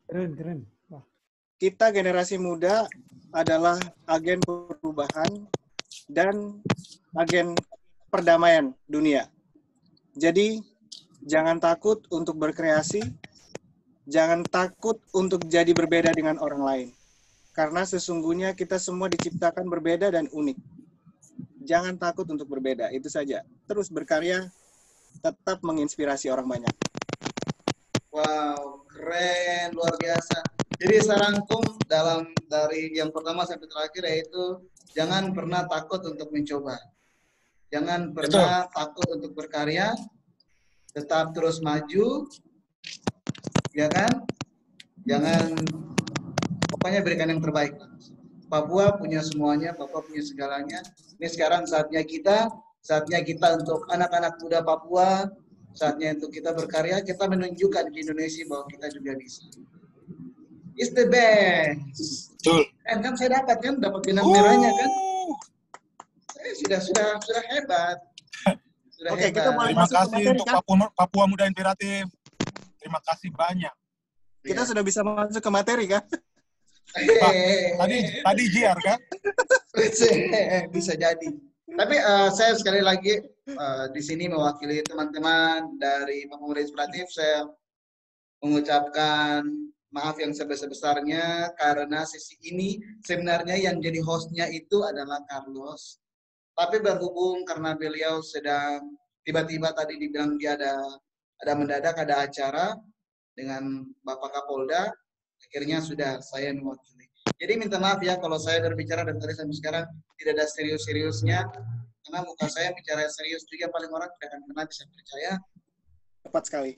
Keren. Wah. Kita generasi muda adalah agen perubahan dan agen perdamaian dunia. Jadi, jangan takut untuk berkreasi, jangan takut untuk jadi berbeda dengan orang lain. Karena sesungguhnya kita semua diciptakan berbeda dan unik. Jangan takut untuk berbeda, itu saja. terus berkarya, tetap menginspirasi orang banyak. Wow, keren, luar biasa. Jadi sarangkum dari yang pertama sampai terakhir yaitu jangan pernah takut untuk mencoba. Jangan pernah takut untuk berkarya, tetap terus maju, ya kan? Jangan, pokoknya berikan yang terbaik. Papua punya semuanya, Papua punya segalanya. Ini sekarang saatnya kita untuk anak-anak muda Papua, saatnya untuk kita berkarya, kita menunjukkan di Indonesia bahwa kita juga bisa. It's the best. Betul. Kan saya dapat benang merahnya kan? Sudah hebat. Oke, kita mulai Terima masuk ke kasih materi, untuk kan? Papua Muda Inspiratif. Terima kasih banyak. Kita sudah bisa masuk ke materi, kan? Tadi JR kan? Bisa jadi. Tapi saya sekali lagi di sini mewakili teman-teman dari Papua Muda Inspiratif, saya mengucapkan maaf yang sebesar-besarnya karena sesi ini sebenarnya yang jadi hostnya itu adalah Carlos. Tapi berhubung karena beliau sedang tiba-tiba tadi dibilang dia ada mendadak ada acara dengan Bapak Kapolda, akhirnya sudah saya mewakili. Jadi minta maaf ya kalau saya berbicara dari tadi sampai sekarang tidak ada serius-seriusnya, karena muka saya bicara serius juga paling orang tidak akan pernah bisa percaya. Tepat sekali.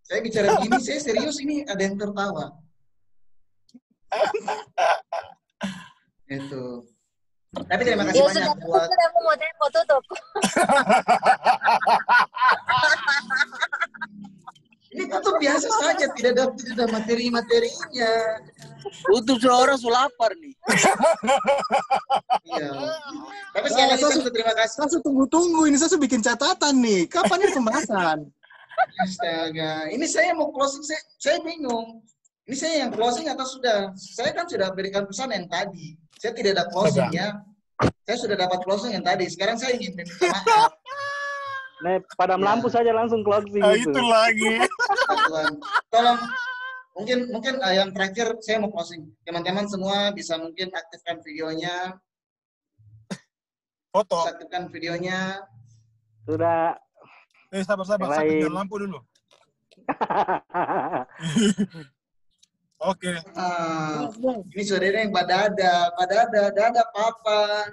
Saya bicara begini, saya serius ini ada yang tertawa. Itu. Tapi terima kasih banyak buat. Sudah mau tutup. Ini tutup biasa saja, tidak ada materi-materinya. Tutup orang lapar nih. Iya. Tapi sekali lagi saya terima kasih. Saya tunggu-tunggu ini, saya bikin catatan nih. Kapan ini pembahasan? Astaga, ini saya mau closing, saya bingung. Ini saya yang closing atau sudah? Saya kan sudah berikan pesan yang tadi. Saya tidak ada closing ya. Saya sudah dapat closing yang tadi. Sekarang saya ingin minta maaf. Nih, padam lampu saja langsung closing itu. Itu lagi. Tolong, mungkin yang terakhir saya mau closing. Teman-teman semua bisa mungkin aktifkan videonya. Foto. Bisa aktifkan videonya. Sudah. Sabar, saya pinjam lampu dulu. Oke. Ini saudara yang dada papa.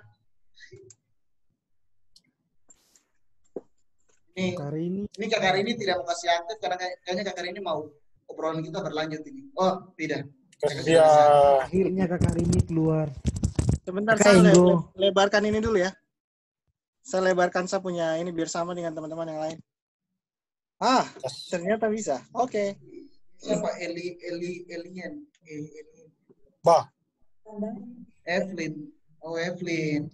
Ini Kak Karini tidak mau kasih aktif karena kayaknya Kak Karini mau obrolan kita berlanjut ini. Oh, tidak. Akhirnya Kak Karini keluar. Sebentar, Kak saya Enggo. lebarkan ini dulu ya. Saya lebarkan saya punya ini biar sama dengan teman-teman yang lain. Ternyata bisa. Oke. Siapa Alien? Bah. Evelyn. Oh, Evelyn.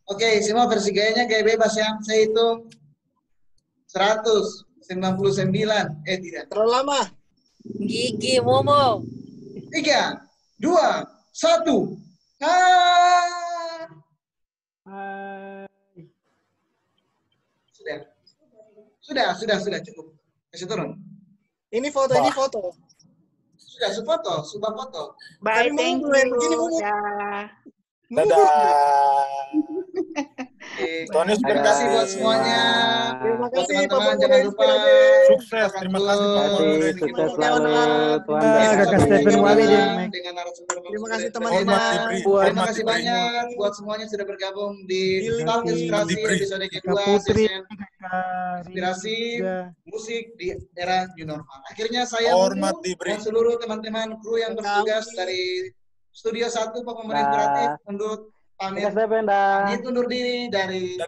Oke, semua versi gayanya kayak bebas ya. Saya hitung 199. Tidak. Terlalu lama. Gigi, Momo. 3, 2, 1. Sudah cukup. Kasih turun. Ini foto. Sudah foto. Bye, thank you. Dadah. Terima kasih buat semuanya. Terima kasih teman-teman, jangan lupa Sukses. Terima kasih. Sukses selalu. Tuhan Kakak Stephen Wali dengan narasumber. Terima kasih teman-teman. Terima kasih banyak buat semuanya sudah bergabung di Start Inspirasi episode kedua session inspirasi musik di era new normal. Akhirnya saya dan seluruh teman-teman kru yang bertugas dari Studio 1 Papua Muda Inspiratif untuk pamit. Ini undur diri dari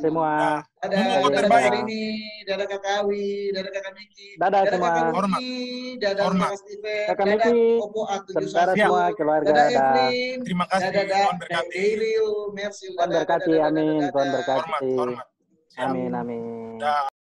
semua. Dadah Karini, dadah Kak Kawi, dadah Kakak Miki, dadah Kak Ruki, dadah Kak Steven, dadah Opo A71, semua keluarga. dadah Evelyn, terima kasih. Tuhan berkati. Merci. Tuhan berkati, amin. Tuhan berkati. Amin.